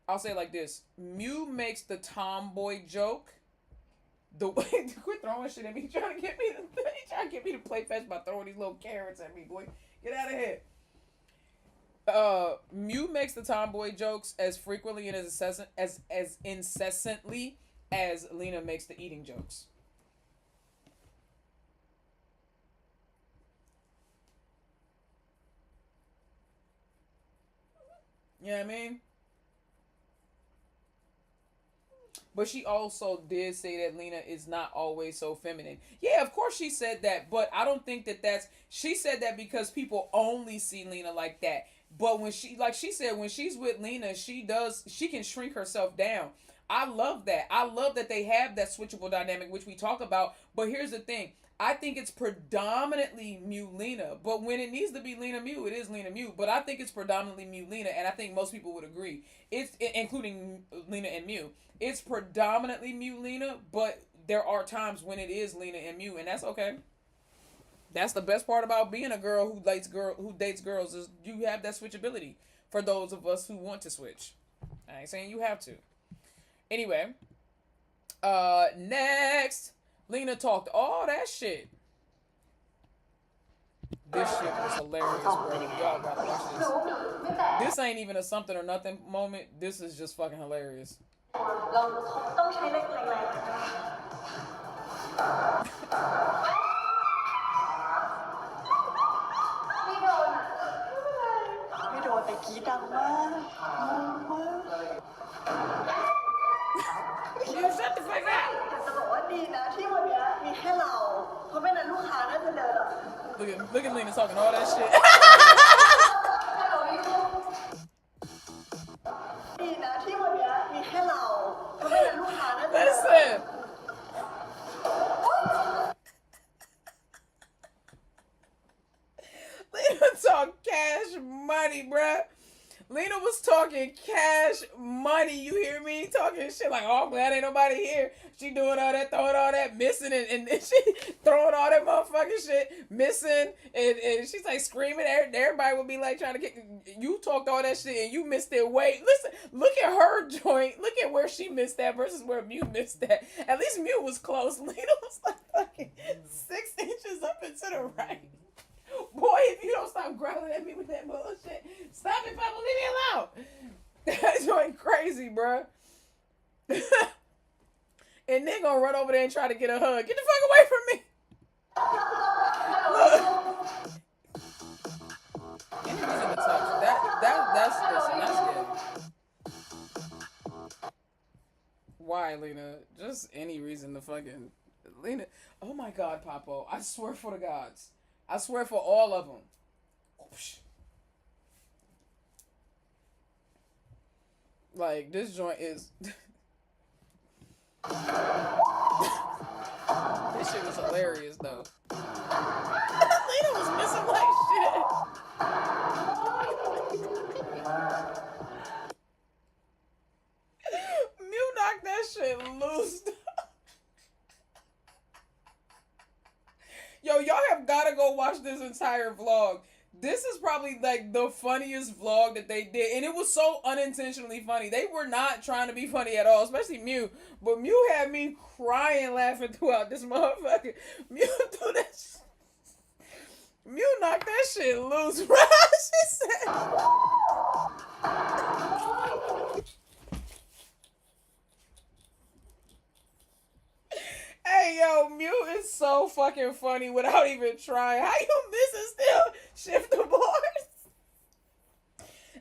I'll say it like this. Mew makes the tomboy joke. The way, quit throwing shit at me. Trying to get me to play fetch by throwing these little carrots at me, boy. Get out of here. Mew makes the tomboy jokes as frequently and as incessantly as Lena makes the eating jokes. You know what I mean? But she also did say that Lena is not always so feminine. Yeah, of course she said that, but I don't think that that's... She said that because people only see Lena like that. But when she, like she said, when she's with Lena, she can shrink herself down. I love that. I love that they have that switchable dynamic, which we talk about. But here's the thing. I think it's predominantly Mew Lena. But when it needs to be Lenamiu, it is Lenamiu. But I think it's predominantly Mew Lena. And I think most people would agree. Including Lena and Mew. It's predominantly Mew Lena. But there are times when it is Lena and Mew. And that's okay. That's the best part about being a girl who dates girls is you have that switchability for those of us who want to switch. I ain't saying you have to. Anyway, next, Lena talked all that shit. This shit was hilarious, bro. Y'all gotta watch this. This ain't even a something or nothing moment. This is just fucking hilarious. เราต้องใช้แรงๆ ไม่โดนแต่กรีดดังมากมาก You shut the fuck up. จะบอกว่าดีนะที่วันนี้มีแค่เราเพราะไม่นั้นลูกค้าน่าจะเดินอ่ะ Look at Lena talking all that shit. ดีนะที่วันนี้มีแค่เราเพราะไม่นั้นลูกค้าน่าจะเดิน Listen. Lena talk cash money, bruh. Lena was talking cash money. You hear me? Talking shit like, oh, I'm glad ain't nobody here. She doing all that, throwing all that, missing, and she throwing all that motherfucking shit, missing, and she's like screaming. Everybody would be like trying to get, you talked all that shit and you missed it. Wait, listen, look at her joint. Look at where she missed that versus where Mew missed that. At least Mew was close. Lena was like fucking 6 inches up and to the right. Boy, if you don't stop growling at me with that bullshit, stop it, Papa, leave me alone. That's going crazy, bruh. And then gonna run over there and try to get a hug. Get the fuck away from me. Look. Any reason to touch. That's good. Why, Lena? Just any reason to fucking... Lena, oh my God, Papo. I swear for the gods. I swear for all of them. Like, this joint is... This shit was hilarious, though. Lena was missing like shit. Mew knocked that shit loose. Yo, y'all have gotta go watch this entire vlog. This is probably like the funniest vlog that they did. And it was so unintentionally funny. They were not trying to be funny at all, especially Mew. But Mew had me crying laughing throughout this motherfucker. Mew threw that shit. Mew knocked that shit loose, bro. She said... Hey, yo, Mew is so fucking funny without even trying. How you miss and still shift the boards?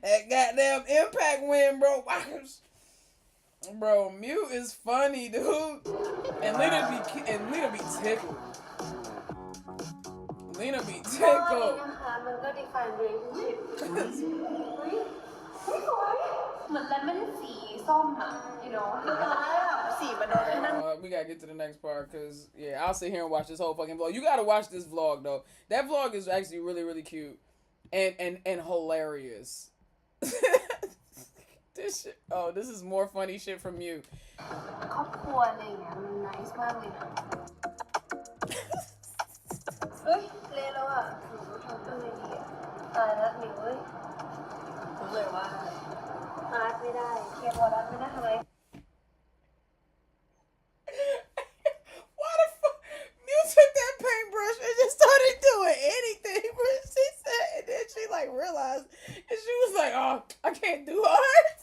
That goddamn impact win, bro. Bro, Mew is funny, dude. And Lena be tickled. Lena be tickled. มันก็ define relationship เหมือน lemon สีส้มอ่ะ you know สีมันโดนนั่น We gotta get to the next part because, yeah, I'll sit here and watch this whole fucking vlog. You gotta watch this vlog, though. That vlog is actually really, really cute and hilarious. This shit, oh, this is more funny shit from you. ครอบครัวอะไรอย่างเงี้ยมัน nice มากเลยนะเฮ้ยเละแล้วอ่ะทำเป็นไงดีอ่ะตายแล้วหนิวเว้ยรู้เลยว่าอาร์ตไม่ได้เคบอร์ดไม่ได้ทำไม Why the fuck? Mew took that paintbrush and just started doing anything. But she said, and then she like realized, and she was like, "Oh, I can't do art."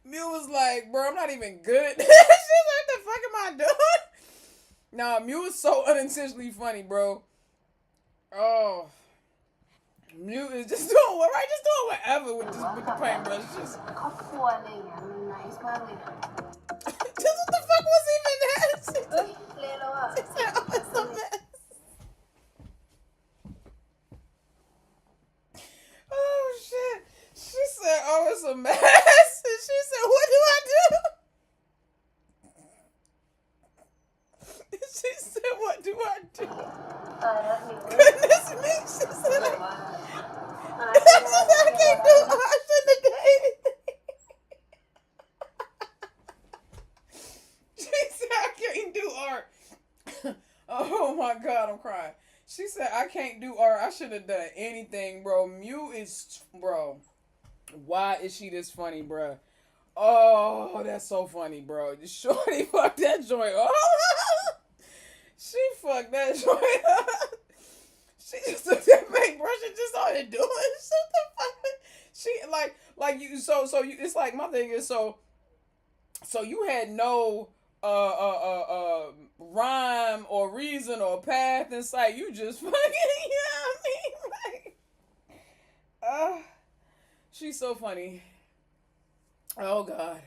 Mew was like, "Bro, I'm not even good at this." She's like, "What the fuck am I doing?" Nah, Mew is so unintentionally funny, bro. Oh, Mew is just doing what, right? Just doing whatever with the paintbrush. Just ครอบครัวอะไรอย่างเงี้ยมัน nice มากเลยนะ just what the fuck was even that? เฮ้ยเละแล้วอ่ะ She said, oh, it's a mess. Oh shit. She said, oh, it's a mess. And she said, what do I do? She said, what do I do? ตายแล้วหนิว Goodness me. She said, แบบว่า she said, I can't do it. I shouldn't have done anything. She said, I can't do art. Oh my God, I'm crying. She said, I can't do art. I should have done anything, bro. Mew is, bro. Why is she this funny, bro? Oh, that's so funny, bro. Shorty fucked that joint up. She fucked that joint up. She just took that paintbrush and just started doing shit the fuck. She like you so you it's like my thing is so you had no rhyme or reason or path in sight. You just fucking, you know what I mean? Like, she's so funny. Oh God.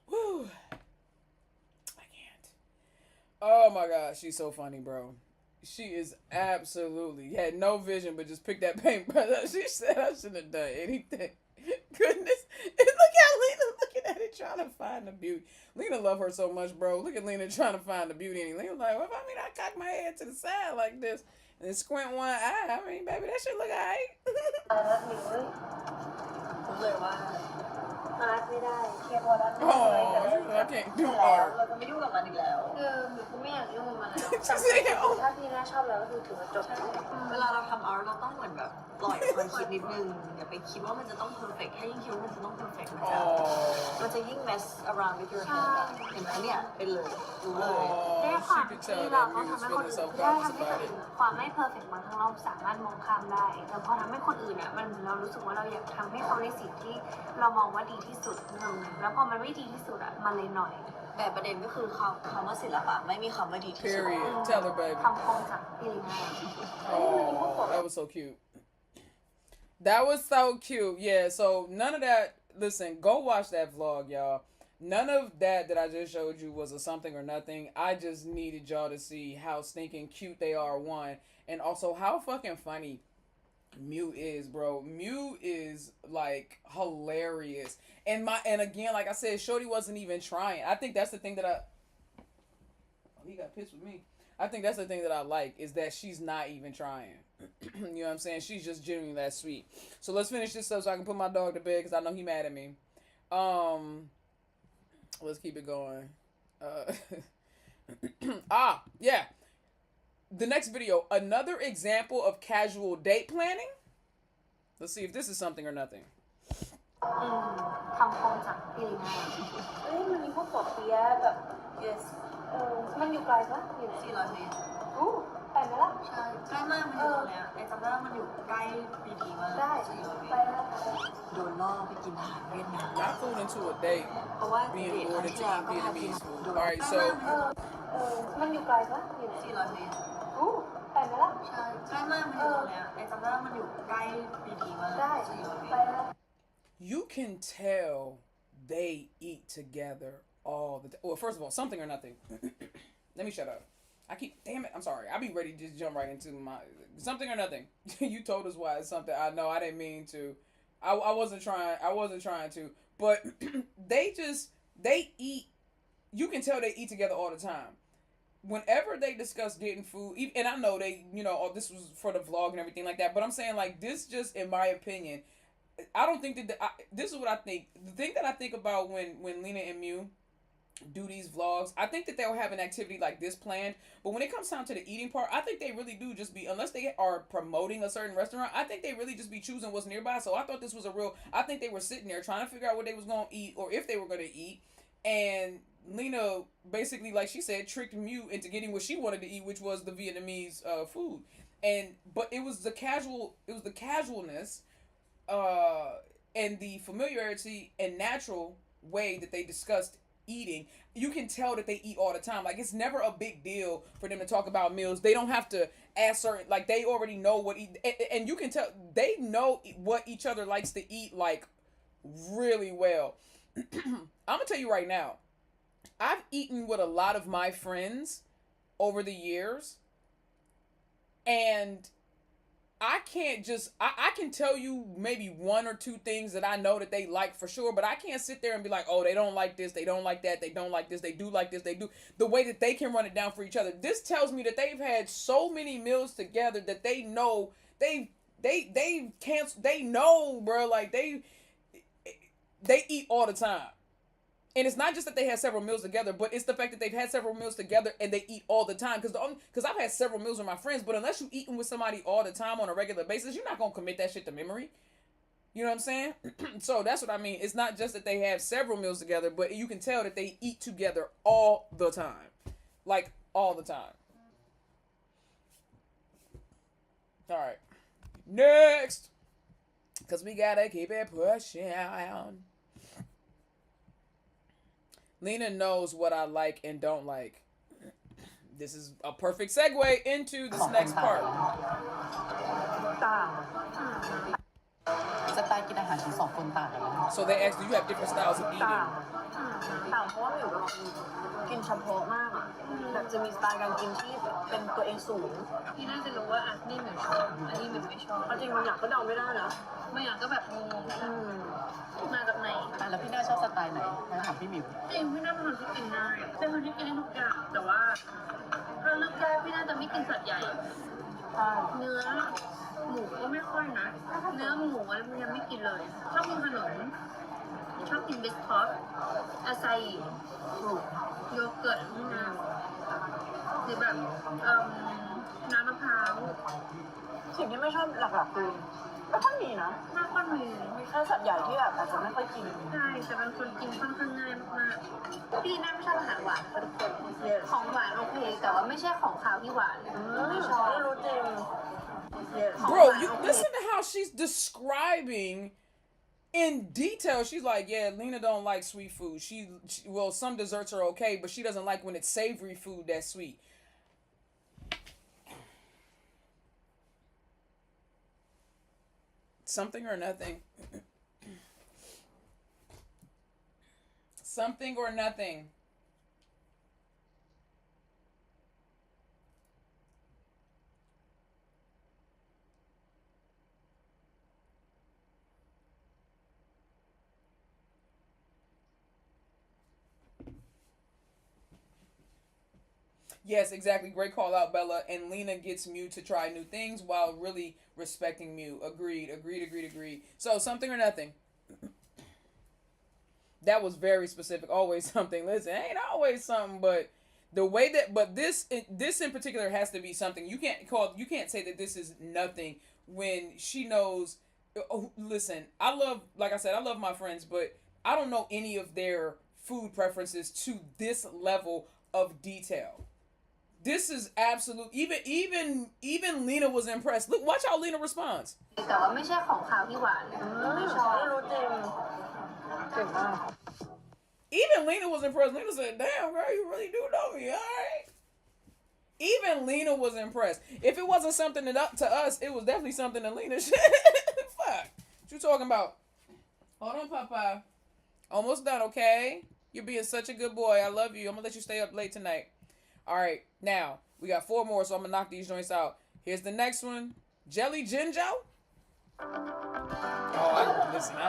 Whew. I can't. Oh my God, she's so funny, bro. She is absolutely had no vision, but just picked that paintbrush up. She said I shouldn't have done anything. Goodness. And look at Lena looking at it, trying to find the beauty. Lena love her so much, bro. Look at Lena trying to find the beauty. And Lena like, well, I mean, I cock my head to the side like this and then squint one eye. I mean, baby, that shit look alright. ตายแล้วหนิวเว้ยรู้เลยว่าอาร์ตไม่ได้เคลียร์พอแล้วไม่ Oh, เลยแต่ I can't do แล้ว art. เราจะไม่ยุ่งกับมันอีกแล้ว หนูก็ไม่อยากยุ่งกับมันแล้ว She said, oh. ถ้าพี่น่าชอบแล้วก็คือถือว่าจบ เวลาเราทำอาร์ตเราต้องเหมือนแบบปล่อยความคิดนิดนึงอย่าไปคิดว่ามันจะต้องเพอร์เฟกต์ให้ยิ่งคิดว่ามันจะต้องเพอร์เฟกต์มันจะยิ่ง mess around with your head อะเห็นไหมเนี่ยเป็นเลยรู้เลย ได้ Oh, ควา she ม could ที่ tell เรา that ต้อง Mew was ทำให้คน feeling อื่นได้ self-conscious ทำให้คน about อื่ it. นความไม่เพอร์เฟกต์บางครั้งเราสามารถมองข้ามได้ แต่พอทำให้คนอื่นอ่ะมันเรารู้สึกว่าเราอยากทำให้เขาในสิ่งที่เรามองว่าดีที่สุดแล้วพอมันไม่ดีที่สุดอ่ะมันเลยหน่อย แต่ประเด็นก็คือคำว่าศิลปะไม่มีคำว่าดีที่สุด Period. Tell her, baby. คำคมจากพี่ลิน่า Oh, that was so cute. That was so cute. Yeah, so none of that. Listen, go watch that vlog, y'all. None of that I just showed you was a something or nothing. I just needed y'all to see how stinking cute they are, one. And also how fucking funny Mew is, bro. Mew is, like, hilarious. And again, like I said, Shorty wasn't even trying. I think that's the thing that Oh, he got pissed with me. I think that's the thing that I like, is that she's not even trying. You know what I'm saying? She's just genuinely that sweet. So let's finish this up so I can put my dog to bed, because I know he mad at me. Let's keep it going. Yeah. The next video, another example of casual date planning. Let's see if this is something or nothing. คำคมจากพี่ลิน่ามันมีพวกปอเปี๊ยะแบบ yes มันอยู่ไกลปะอยู่ไหน 400 เมตร ไปไหมล่ะ ใช่ใกล้มากมันอยู่ตรงเนี้ยไอ้จำได้ว่ามันอยู่ใกล้ปีดีมาก ได้ 400 เม ไป ตร แล้ว โดนล่อไปกินอาหารเวียดนาม Not food into a date. เพราะว่า Being เดทครั้ง ordered ที่ to แล้ว eat ก็พากิน Vietnamese food. โดน Alright, so มันอยู่ไกลปะอยู่ไหน 400 เมตร ไปไหมล่ะ ใช่ใกล้มากมันอยู่ตรงเนี้ยไอ้จำได้ว่ามันอยู่ใกล้ปีดีมาก ได้ 400 เม ไป ตร แล้ว you can tell they eat together all the time. Well, first of all, something or nothing. Let me shut up. Damn it, I'm sorry. I'll be ready to just jump right into my something or nothing. You told us why it's something. I know I didn't mean to. I wasn't trying to. But they eat. You can tell they eat together all the time. Whenever they discuss getting food, and I know they, this was for the vlog and everything like that, but I'm saying, like, this just, in my opinion, I don't think that, this is what I think. The thing that I think about when Lena and Mew do these vlogs, I think that they'll have an activity like this planned, but when it comes down to the eating part, I think they really do just be, unless they are promoting a certain restaurant, I think they really just be choosing what's nearby. So I thought this was I think they were sitting there trying to figure out what they was going to eat, or if they were going to eat, and Lena basically, like she said, tricked Mew into getting what she wanted to eat, which was the Vietnamese food. But it was the casualness and the familiarity and natural way that they discussed eating, you can tell that they eat all the time. Like, it's never a big deal for them to talk about meals. They don't have to ask certain, like, they already know what and you can tell they know what each other likes to eat, like, really well. I'm gonna tell you right now, I've eaten with a lot of my friends over the years, and I can't just, I can tell you maybe one or two things that I know that they like for sure, but I can't sit there and be like, oh, they don't like this, they don't like that, they don't like this, they do like this, they do. The way that they can run it down for each other. This tells me that they've had so many meals together that they know, they know, bro, like they eat all the time. And it's not just that they had several meals together, but it's the fact that they've had several meals together and they eat all the time. Because I've had several meals with my friends, but unless you eating with somebody all the time on a regular basis, you're not going to commit that shit to memory. You know what I'm saying? So that's what I mean. It's not just that they have several meals together, but you can tell that they eat together all the time. Like, all the time. All right. Next. Because we got to keep it pushing. Lena knows what I like and don't like. This is a perfect segue into this next part. สไตล์กินอาหารของสองคนต่างกันไหม So they asked, do you have different styles of ต่าง eating? ต่างเพราะว่าหมิวแบบกินเฉพาะมากอะแบบจะมีสไตล์การกินที่เป็นตัวเองสูง พี่น่าจะรู้ว่านี่หมิวชอบอันนี้หมิวไม่ชอบ เอาจริงบางอย่างก็เดาไม่ได้นะ บางอย่างก็แบบงงมาจากไหน แล้วพี่น่าชอบสไตล์ไหนมาถามพี่หมิว จริงพี่น่าเป็นคนที่กินง่ายเป็นคนที่กินได้ทุกอย่างแต่ว่าถ้าเลือกได้พี่น่าจะไม่กินสัตว์ใหญ่ เนื้อหมูก็ไม่ค่อยนะ เนื้อหมูอะไรมันยังไม่กินเลย ชอบกินขนม ชอบกินบิสคุทอาไซโยเกิร์ตพวกนั้นหรือแบบน้ำมะพร้าว สิ่งที่ไม่ชอบหลักๆคือไม่ค่อยมีนะ มากกว่ามี มีแค่สัตว์ใหญ่ที่แบบอาจจะไม่ค่อยกิน ใช่แต่เป็นคนกินค่อนข้างง่ายมากๆพี่น่าไม่ชอบอาหารหวานค่ะทุกคนของหวานโอเคแต่ว่าไม่ใช่ของคาวที่หวานไม่ชอบ ไม่รู้จริง Bro, you listen to how she's describing in detail. She's like, yeah, Lena don't like sweet food. Well, some desserts are okay, but she doesn't like when it's savory food that's sweet. Something or nothing. Something or nothing. Yes, exactly. Great call out, Bella. And Lena gets Mew to try new things while really respecting Mew. Agreed. So, something or nothing. That was very specific. Always something. Listen, ain't always something, but the way that, but this in particular has to be something. You can't say that this is nothing when she knows. Oh, listen, like I said, I love my friends, but I don't know any of their food preferences to this level of detail. This is absolute. Even Lena was impressed. Look, watch how Lena responds. แต่ว่าไม่ใช่ของคาวที่หวานไม่ชอบ ไม่รู้จริงเก่งมาก Even Lena was impressed. Lena said, "Damn, girl, you really do know me, all right." Even Lena was impressed. If it wasn't something to us, it was definitely something that Lena should. Fuck, what you talking about? Hold on, Papa. Almost done, okay? You're being such a good boy. I love you. I'm gonna let you stay up late tonight. All right, now we got 4 more, so I'm gonna knock these joints out. Here's the next one, Jelly Jinjo. Oh, listen, I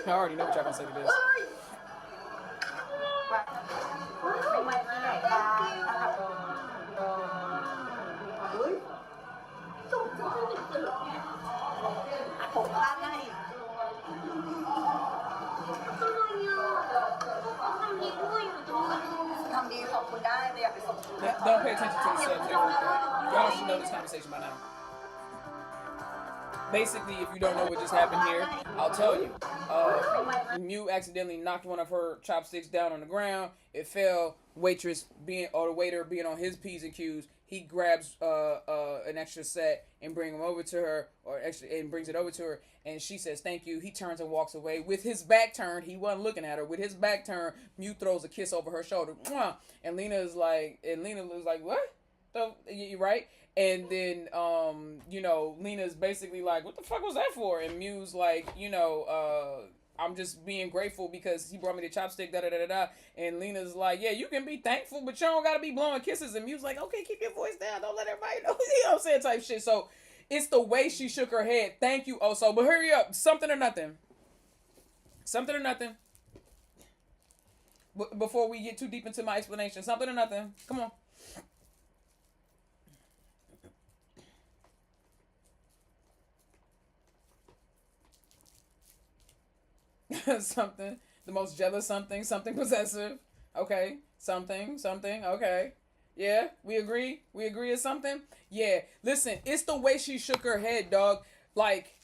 already know what y'all gonna say to this. ผมพลาดให้ ทำดีขอบคุณได้แต่อย่าไปส่งคุณ Don't pay attention to the subject. Y'all should know this conversation by now. Basically, if you don't know what just happened here, I'll tell you. Mew accidentally knocked one of her chopsticks down on the ground. It fell. The waiter being on his P's and Q's, he grabs an extra set and brings it over to her, and she says thank you. He turns and walks away with his back turned. He wasn't looking at her. With his back turned, Mew throws a kiss over her shoulder. Mwah! And Lena was like, what? You right? And then Lena's basically like, what the fuck was that for? And Mew's like, I'm just being grateful because he brought me the chopstick, da da da da da. And Lena's like, yeah, you can be thankful, but you don't gotta be blowing kisses. And Mew's like, okay, keep your voice down, don't let everybody know. You know what I'm saying, type shit. So it's the way she shook her head. Thank you, Oso. But hurry up, something or nothing. Something or nothing. Before we get too deep into my explanation, something or nothing. Come on. Something, the most jealous something possessive. Okay, something, okay. Yeah, we agree it's something. Yeah, listen, it's the way she shook her head, dog. Like,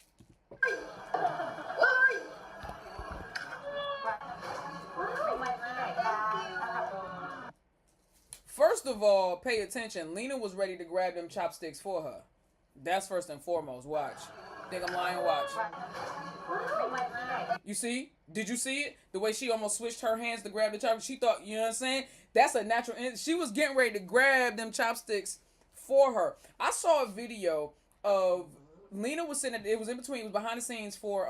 first of all, pay attention. Lena was ready to grab them chopsticks for her. That's first and foremost. Watch. Think I'm lying? Watch. You see? Did you see it? The way she almost switched her hands to grab the chopsticks. She thought, you know what I'm saying? That's a natural. She was getting ready to grab them chopsticks for her. I saw a video of Lena was sitting it was in between, it was behind the scenes for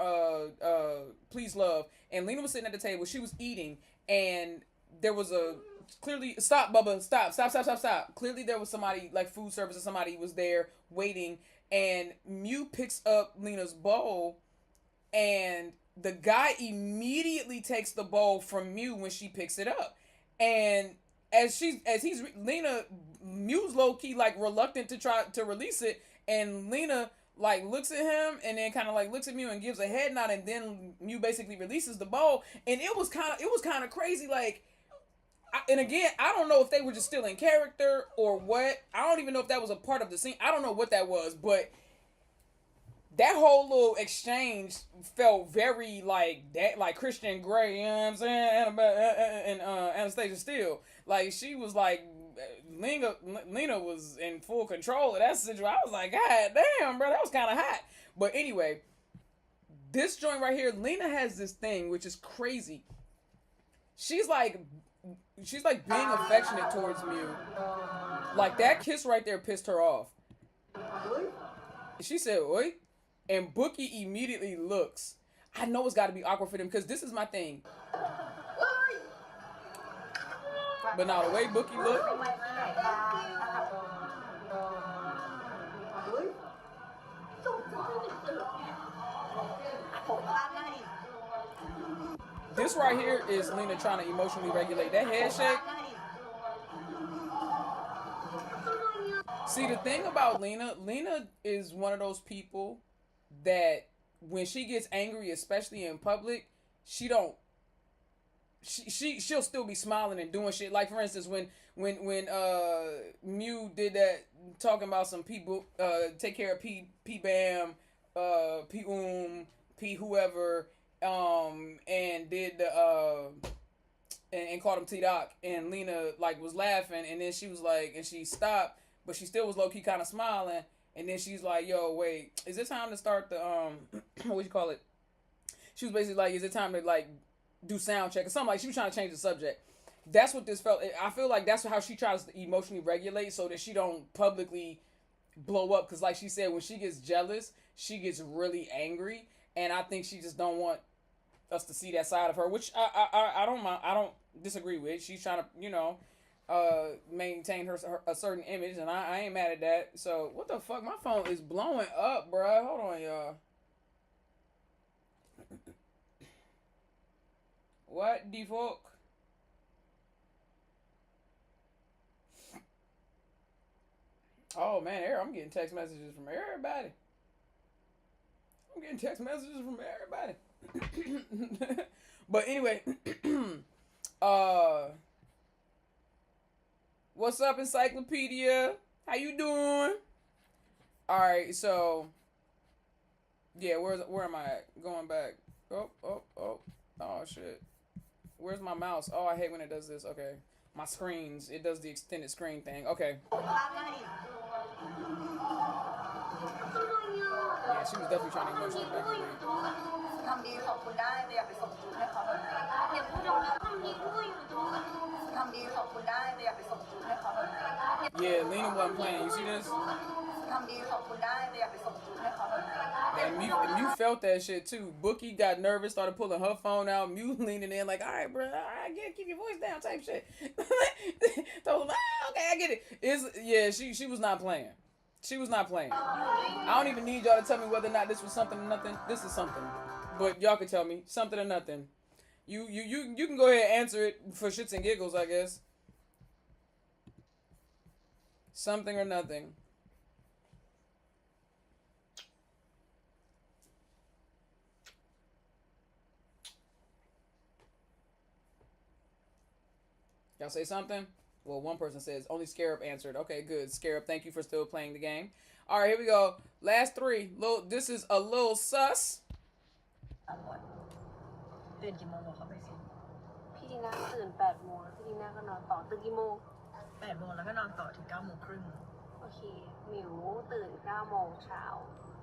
Please Love, and Lena was sitting at the table. She was eating, and there was a clearly stop, Bubba, stop. Clearly there was somebody like food service or somebody was there waiting, and Mew picks up Lena's bowl, and the guy immediately takes the bowl from Mew when she picks it up. And Mew's low key like reluctant to try to release it, and Lena like looks at him and then kind of like looks at Mew and gives a head nod, and then Mew basically releases the bowl, and it was kind of crazy. Like, and again, I don't know if they were just still in character or what. I don't even know if that was a part of the scene. I don't know what that was, but that whole little exchange felt very like that, like Christian Grey, you know what I'm saying, and Anastasia Steele. Like, she was like, Lena was in full control of that situation. I was like, God damn, bro, that was kind of hot. But anyway, this joint right here, Lena has this thing which is crazy. She's like being affectionate towards Mew. Like, that kiss right there pissed her off. She said, "Oi," and Bookie immediately looks. I know it's got to be awkward for them because this is my thing. But now the way Bookie looked. This right here is Lena trying to emotionally regulate. That head shake. See, the thing about Lena is one of those people that when she gets angry, especially in public, she'll still be smiling and doing shit. Like, for instance, when Mew did that, talking about some people, take care of P Bam, P P whoever, and did the and called him T Doc, and Lena like was laughing, and then she was like, and she stopped, but she still was low key kind of smiling, and then she's like, yo, wait, is it time to start the what you call it? She was basically like, is it time to like do sound check or something? Like, she was trying to change the subject. That's what this felt. I feel like that's how she tries to emotionally regulate so that she don't publicly blow up. Because like she said, when she gets jealous, she gets really angry, and I think she just don't want us to see that side of her, which I don't mind. I don't disagree with. She's trying to maintain her a certain image, and I ain't mad at that. So what the fuck? My phone is blowing up, bruh. Hold on, y'all. What the fuck? Oh man, I'm getting text messages from everybody. But anyway, what's up, Encyclopedia? How you doing? All right, so yeah, where am I at? Going back. Oh shit. Where's my mouse? Oh, I hate when it does this. Okay. My screens, it does the extended screen thing. Okay. Yeah, she was definitely trying to emotionally manipulate. ทำดีขอบคุณได้แต่อย่าไปส่งจูบให้เขาหน่อยทำดีขอบคุณได้แต่อย่าไปส่งจูบให้เขาหน่อย Yeah, Lena wasn't playing. You see this? ทำดีขอบคุณได้แต่อย่าไปส่งจูบให้เขาหน่อย And Mew felt that shit too. Bookie got nervous, started pulling her phone out. Mew leaning in like, all right, bro, I get it, keep your voice down, type shit. Told him, okay, I get it. Yeah, she was not playing. She was not playing. I don't even need y'all to tell me whether or not this was something or nothing. This is something, but y'all can tell me something or nothing. You can go ahead and answer it for shits and giggles, I guess. Something or nothing. Y'all say something? Well, one person says, only Scarab answered. Okay, good. Scarab, thank you for still playing the game. All right, here we go. Last three. This is a little sus. ตื่นกี่โมงบอกเขาไปสิ พี่ดีน่าตื่น8 โมงพี่ดีน่าก็นอนต่อตื่นกี่โมง 8 โมงแล้วก็นอนต่อถึง 9 โมงครึ่ง โอเคหมิวตื่น9 โมงเช้า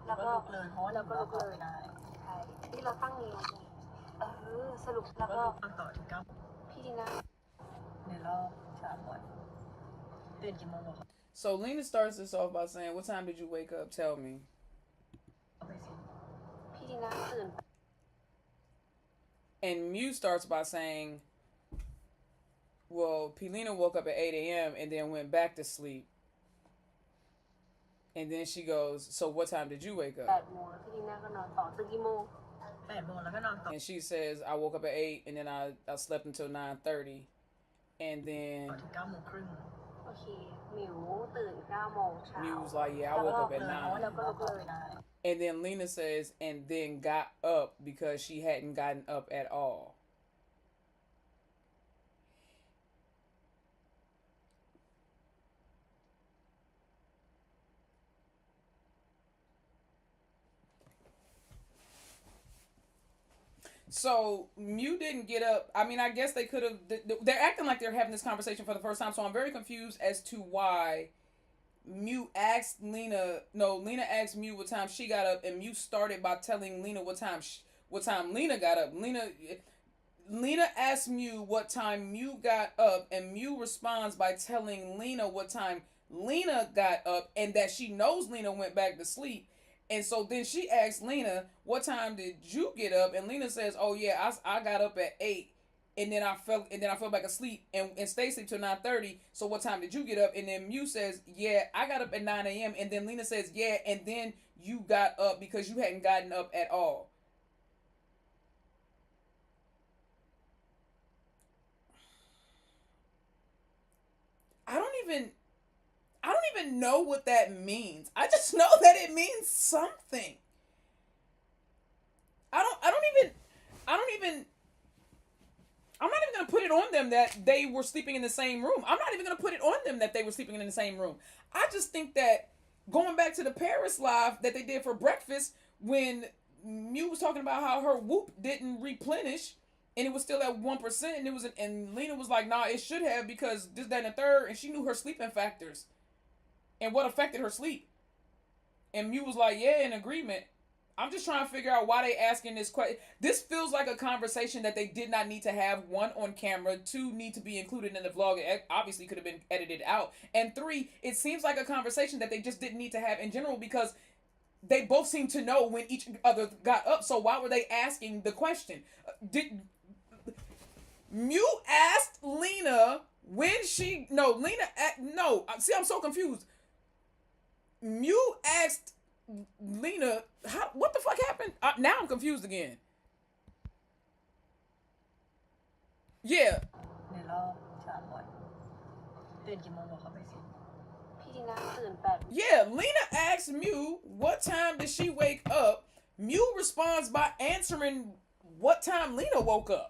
แล้วก็ลุกเลยเพราะว่า แล้วก็ลุกเลย ไม่ได้ ใช่ที่เราตั้งนี้สรุปแล้วก็ นอนต่อถึง 9 โมง พี่ดีน่า ในรอบ3 วันตื่นกี่โมงบอกเขา So Lena starts this off by saying, what time did you wake up? Tell me. ไปสิ พี่ดีน่าตื่น And Mew starts by saying, well, Pilina woke up at 8 a.m. and then went back to sleep. And then she goes, so what time did you wake up? 8 โมงพี่ดีน่าก็นอนต่อตื่นกี่โมง 8 โมงแล้วก็นอนต่อ And she says, I woke up at 8 and then I slept until 9:30. And then ถึง 9 โมงครึ่ง โอเคหมิวตื่น9 โมงเช้า Mew was like, yeah, I woke up at แล้ว 9. ก็ลุกเลยได้ And then Lena says, and then got up because she hadn't gotten up at all. So Mew didn't get up. I mean, I guess they could have. They're acting like they're having this conversation for the first time. So I'm very confused as to why Mew asked Lena. No, Lena asked Mew what time she got up, and Mew started by telling Lena what time Lena got up. Lena asked Mew what time Mew got up, and Mew responds by telling Lena what time Lena got up, and that she knows Lena went back to sleep. And so then she asks Lena, what time did you get up? And Lena says, oh yeah, I got up at 8 and then I fell back asleep and stayed asleep till 9:30. So what time did you get up? And then Mew says, yeah, I got up at 9 a.m. And then Lena says, yeah, and then you got up because you hadn't gotten up at all. I don't even know what that means. I just know that it means something. I'm not even gonna put it on them that they were sleeping in the same room. I'm not even gonna put it on them that they were sleeping in the same room. I just think that going back to the Paris live that they did for breakfast when Mew was talking about how her whoop didn't replenish and it was still at 1%, and Lena was like, nah, it should have because this, that, and the third, and she knew her sleeping factors and what affected her sleep. And Mew was like, yeah, in agreement. I'm just trying to figure out why they asking this question. This feels like a conversation that they did not need to have. 1, on camera. 2, need to be included in the vlog. It obviously could have been edited out. And 3, it seems like a conversation that they just didn't need to have in general because they both seem to know when each other got up. So why were they asking the question? Mew asked Lena when she... See, I'm so confused. Mew asked Lena, what the fuck happened? Now I'm confused again. Yeah. ในรอบ3 วันตื่นกี่โมงบอกเขาไปสิ พี่ดีน่าตื่น8 Yeah, Lena asked Mew what time did she wake up. Mew responds by answering what time Lena woke up.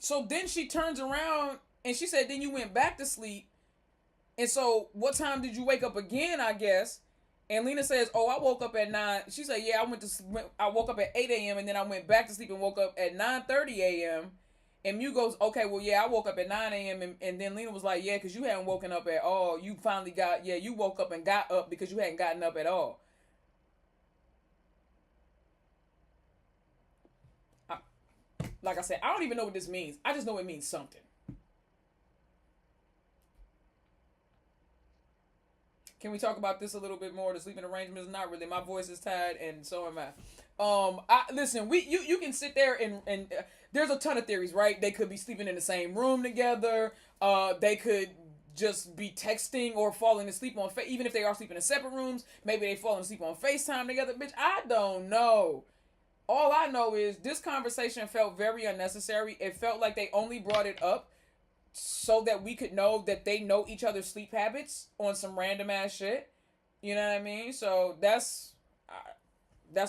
So then she turns around and she said, then you went back to sleep. And so what time did you wake up again, I guess? And Lena says, "Oh, I woke up at 9." She said, "Yeah, I woke up at 8 a.m. and then I went back to sleep and woke up at 9:30 a.m." And Mew goes, "Okay, well, yeah, I woke up at 9 a.m. And then Lena was like, "Yeah, because you hadn't woken up at all. You finally you woke up and got up because you hadn't gotten up at all." Like I said, I don't even know what this means. I just know it means something. Can we talk about this a little bit more? The sleeping arrangements? Not really. My voice is tired, and so am I. Listen. You can sit there and there's a ton of theories, right? They could be sleeping in the same room together. They could just be texting or falling asleep on even if they are sleeping in separate rooms. Maybe they falling asleep on FaceTime together. Bitch, I don't know. All I know is this conversation felt very unnecessary. It felt like they only brought it up so that we could know that they know each other's sleep habits on some random ass shit. You know what I mean? So that's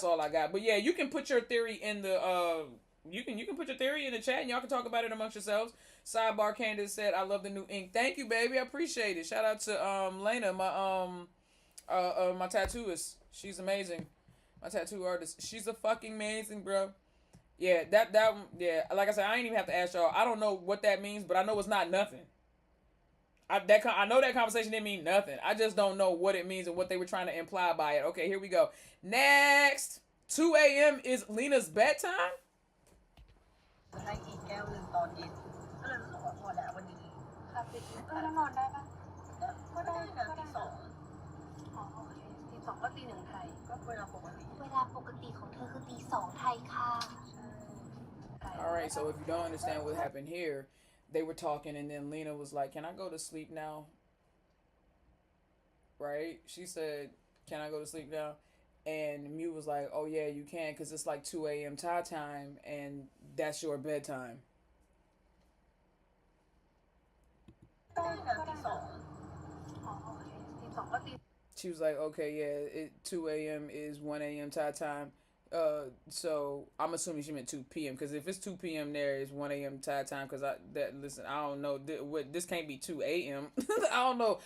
all I got. But yeah, you can put your theory in the you can put your theory in the chat and y'all can talk about it amongst yourselves. Sidebar Candace said, "I love the new ink." Thank you, baby. I appreciate it. Shout out to Lena, my tattooist. She's amazing. My tattoo artist. She's a fucking amazing, bro. Yeah, yeah. Like I said, I ain't even have to ask y'all. I don't know what that means, but I know it's not nothing. I know that conversation didn't mean nothing. I just don't know what it means and what they were trying to imply by it. Okay, here we go. Next, 2 a.m. is Lena's bedtime. ให้อีกแก้วหนึ่งตอนเย็นก็เลยรู้สึกว่าพอแล้ววันนี้คาเฟ่แล้วนอนได้ปะก็ได้นะตีสองอ๋อโอเคตีสองก็ตีหนึ่งไทยก็เวลาปกติของเธอคือตีสองไทยค่ะ Alright, so if you don't understand what happened here, they were talking and then Lena was like, "Can I go to sleep now?" Right? She said, "Can I go to sleep now?" And Mew was like, "Oh yeah, you can, because it's like 2 a.m. Thai time and that's your bedtime." She was like, "Okay, yeah, 2 a.m. is 1 a.m. Thai time." So I'm assuming she meant 2 p.m. because if it's 2 p.m. there, it's 1 a.m. Thai time. Because I don't know. This can't be 2 a.m. I don't know.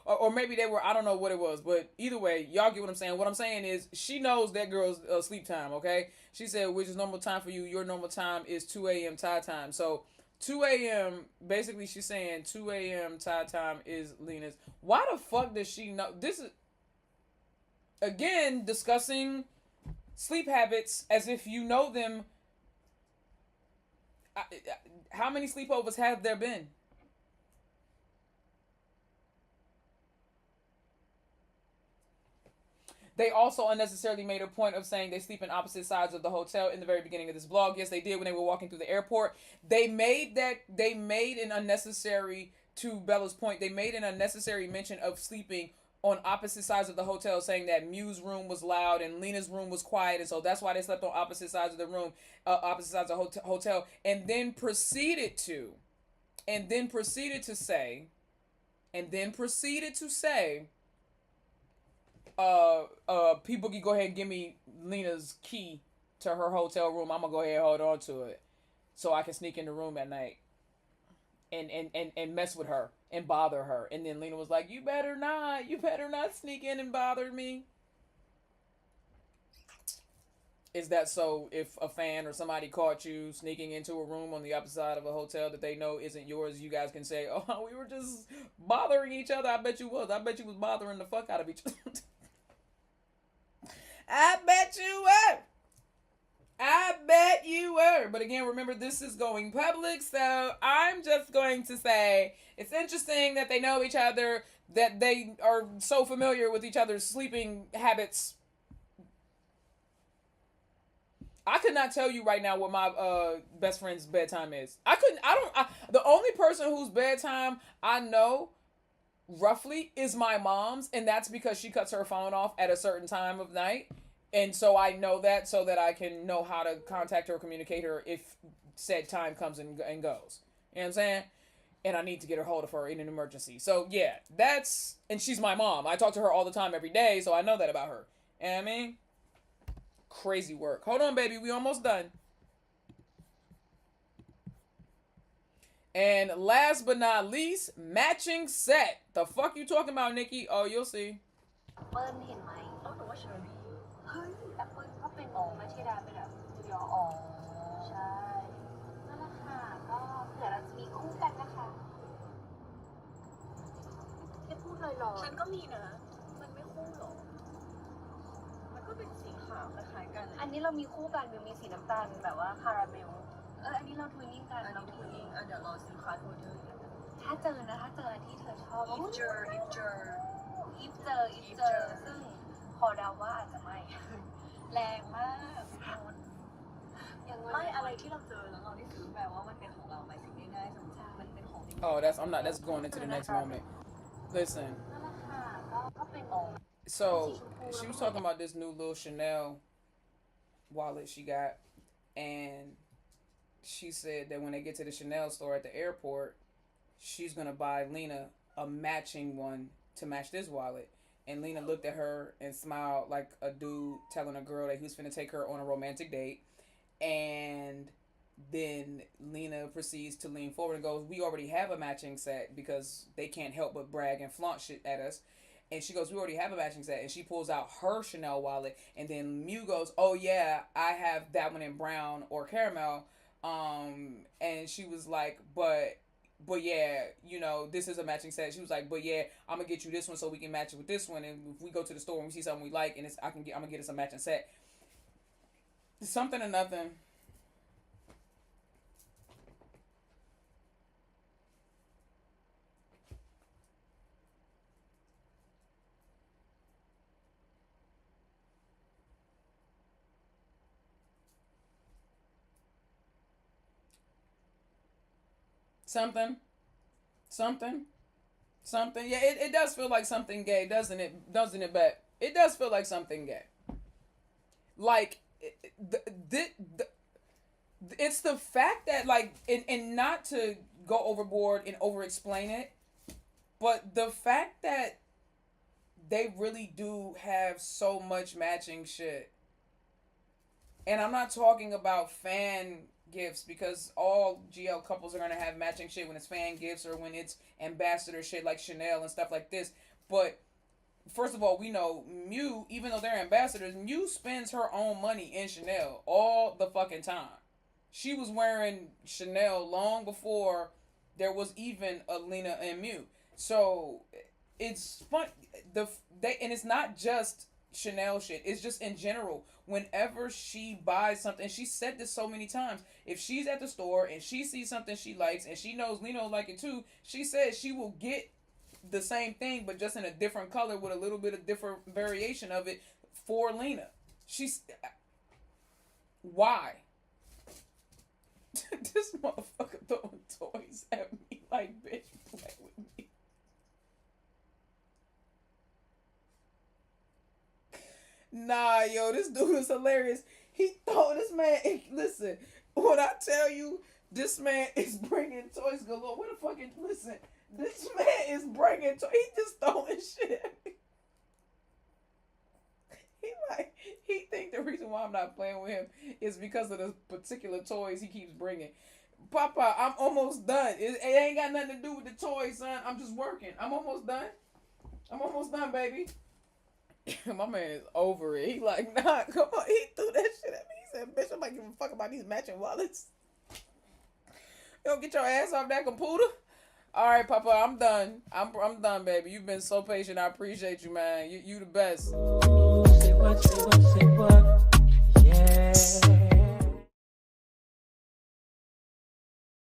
Or maybe they were. I don't know what it was. But either way, y'all get what I'm saying. What I'm saying is she knows that girl's sleep time. Okay. She said, which is normal time for you. Your normal time is 2 a.m. Thai time. So 2 a.m. basically she's saying 2 a.m. Thai time is Lena's. Why the fuck does she know? This is again discussing sleep habits as if you know them. How many sleepovers have there been? They also unnecessarily made a point of saying they sleep in opposite sides of the hotel in the very beginning of this vlog. Yes, they did when they were walking through the airport. They made an unnecessary, to Bella's point, they made an unnecessary mention of sleeping on opposite sides of the hotel, saying that Mew's room was loud and Lena's room was quiet, and so that's why they slept on opposite sides of the room, opposite sides of the hotel, and then proceeded to say, P Boogie, go ahead and give me Lena's key to her hotel room. I'm gonna go ahead and hold on to it so I can sneak in the room at night and mess with her and bother her. And then Lena was like, you better not sneak in and bother me. Is that so if a fan or somebody caught you sneaking into a room on the opposite side of a hotel that they know isn't yours, you guys can say, oh, we were just bothering each other? I bet you was bothering the fuck out of each other. I bet you were. But again, remember, this is going public, so I'm just going to say it's interesting that they know each other, that they are so familiar with each other's sleeping habits. I could not tell you right now what my best friend's bedtime is. The only person whose bedtime I know roughly is my mom's, and that's because she cuts her phone off at a certain time of night. And so I know that so that I can know how to contact her or communicate her if said time comes and goes. You know what I'm saying? And I need to get a hold of her in an emergency. So yeah, and she's my mom. I talk to her all the time every day, so I know that about her. You know what I mean? Crazy work. Hold on, baby. We almost done. And last but not least, matching set. The fuck you talking about, Nikki? Oh, you'll see. เปิ้ลเห็น นอน ฉันก็มีนะมันไม่คู่หรอมันก็เป็นสีขาวคล้ายๆกัน อันนี้เรามีคู่กันมิวมีสีน้ำตาลแบบว่าคาราเมลอันนี้เราทวินนิ่งกัน อัน เรา นี้ ท คุ วิ ณ น ยิ นิ่ ง ง เดี๋ยวรอซื้อคลาสโมเดล ถ้าเจอนะถ้าเจออันที่เธอชอบ if เจอ if เจอซึ่งพอเดาว่าอาจจะไม่ แรงมากยัง ไม่อะไรที่เราเจอแล้วเราได้ซื้อแปลว่ามันเป็นของเราหมายถึงง่ายๆสมมติมันเป็นของ Oh, that's going into the next moment. Listen. นั่นแหละค่ะก็เป็น So she was talking about this new little Chanel wallet she got, and she said that when they get to the Chanel store at the airport, she's gonna buy Lena a matching one to match this wallet. And Lena looked at her and smiled like a dude telling a girl that he was finna take her on a romantic date. And then Lena proceeds to lean forward and goes, "We already have a matching set," because they can't help but brag and flaunt shit at us. And she goes, "We already have a matching set." And she pulls out her Chanel wallet. And then Mew goes, "Oh yeah, I have that one in brown or caramel." And she was like, but yeah, you know, this is a matching set. She was like, "But yeah, I'm gonna get you this one so we can match it with this one. And if we go to the store and we see something we like, and I'm gonna get us a matching set." Something or nothing. Something. Yeah, it does feel like something gay, doesn't it? Doesn't it, Bet? It does feel like something gay. Like, it's the fact that, like, and not to go overboard and over-explain it, but the fact that they really do have so much matching shit. And I'm not talking about fan gifts, because all GL couples are going to have matching shit when it's fan gifts or when it's ambassador shit like Chanel and stuff like this. But first of all, we know Mew, even though they're ambassadors, Mew spends her own money in Chanel all the fucking time. She was wearing Chanel long before there was even a Lena and Mew. So it's fun. And it's not just Chanel shit. It's just in general. Whenever she buys something, she said this so many times, if she's at the store and she sees something she likes and she knows Lena will like it too, she says she will get the same thing but just in a different color with a little bit of different variation of it for Lena. Why? This motherfucker throwing toys at me like, bitch, play with me. Nah, yo, this dude is hilarious. This man, listen, when I tell you, this man is bringing toys galore. What the fucking, listen, this man is bringing toys. He just throwing shit at me. He think the reason why I'm not playing with him is because of the particular toys he keeps bringing. Papa, I'm almost done. It ain't got nothing to do with the toys, son. I'm just working. I'm almost done, baby. My man is over it. He like, nah, come on. He threw that shit at me. He said, "Bitch, I'm not giving a fuck about these matching wallets. You don't get your ass off that computer." All right, Papa, I'm done. I'm done, baby. You've been so patient. I appreciate you, man. You the best. Say what?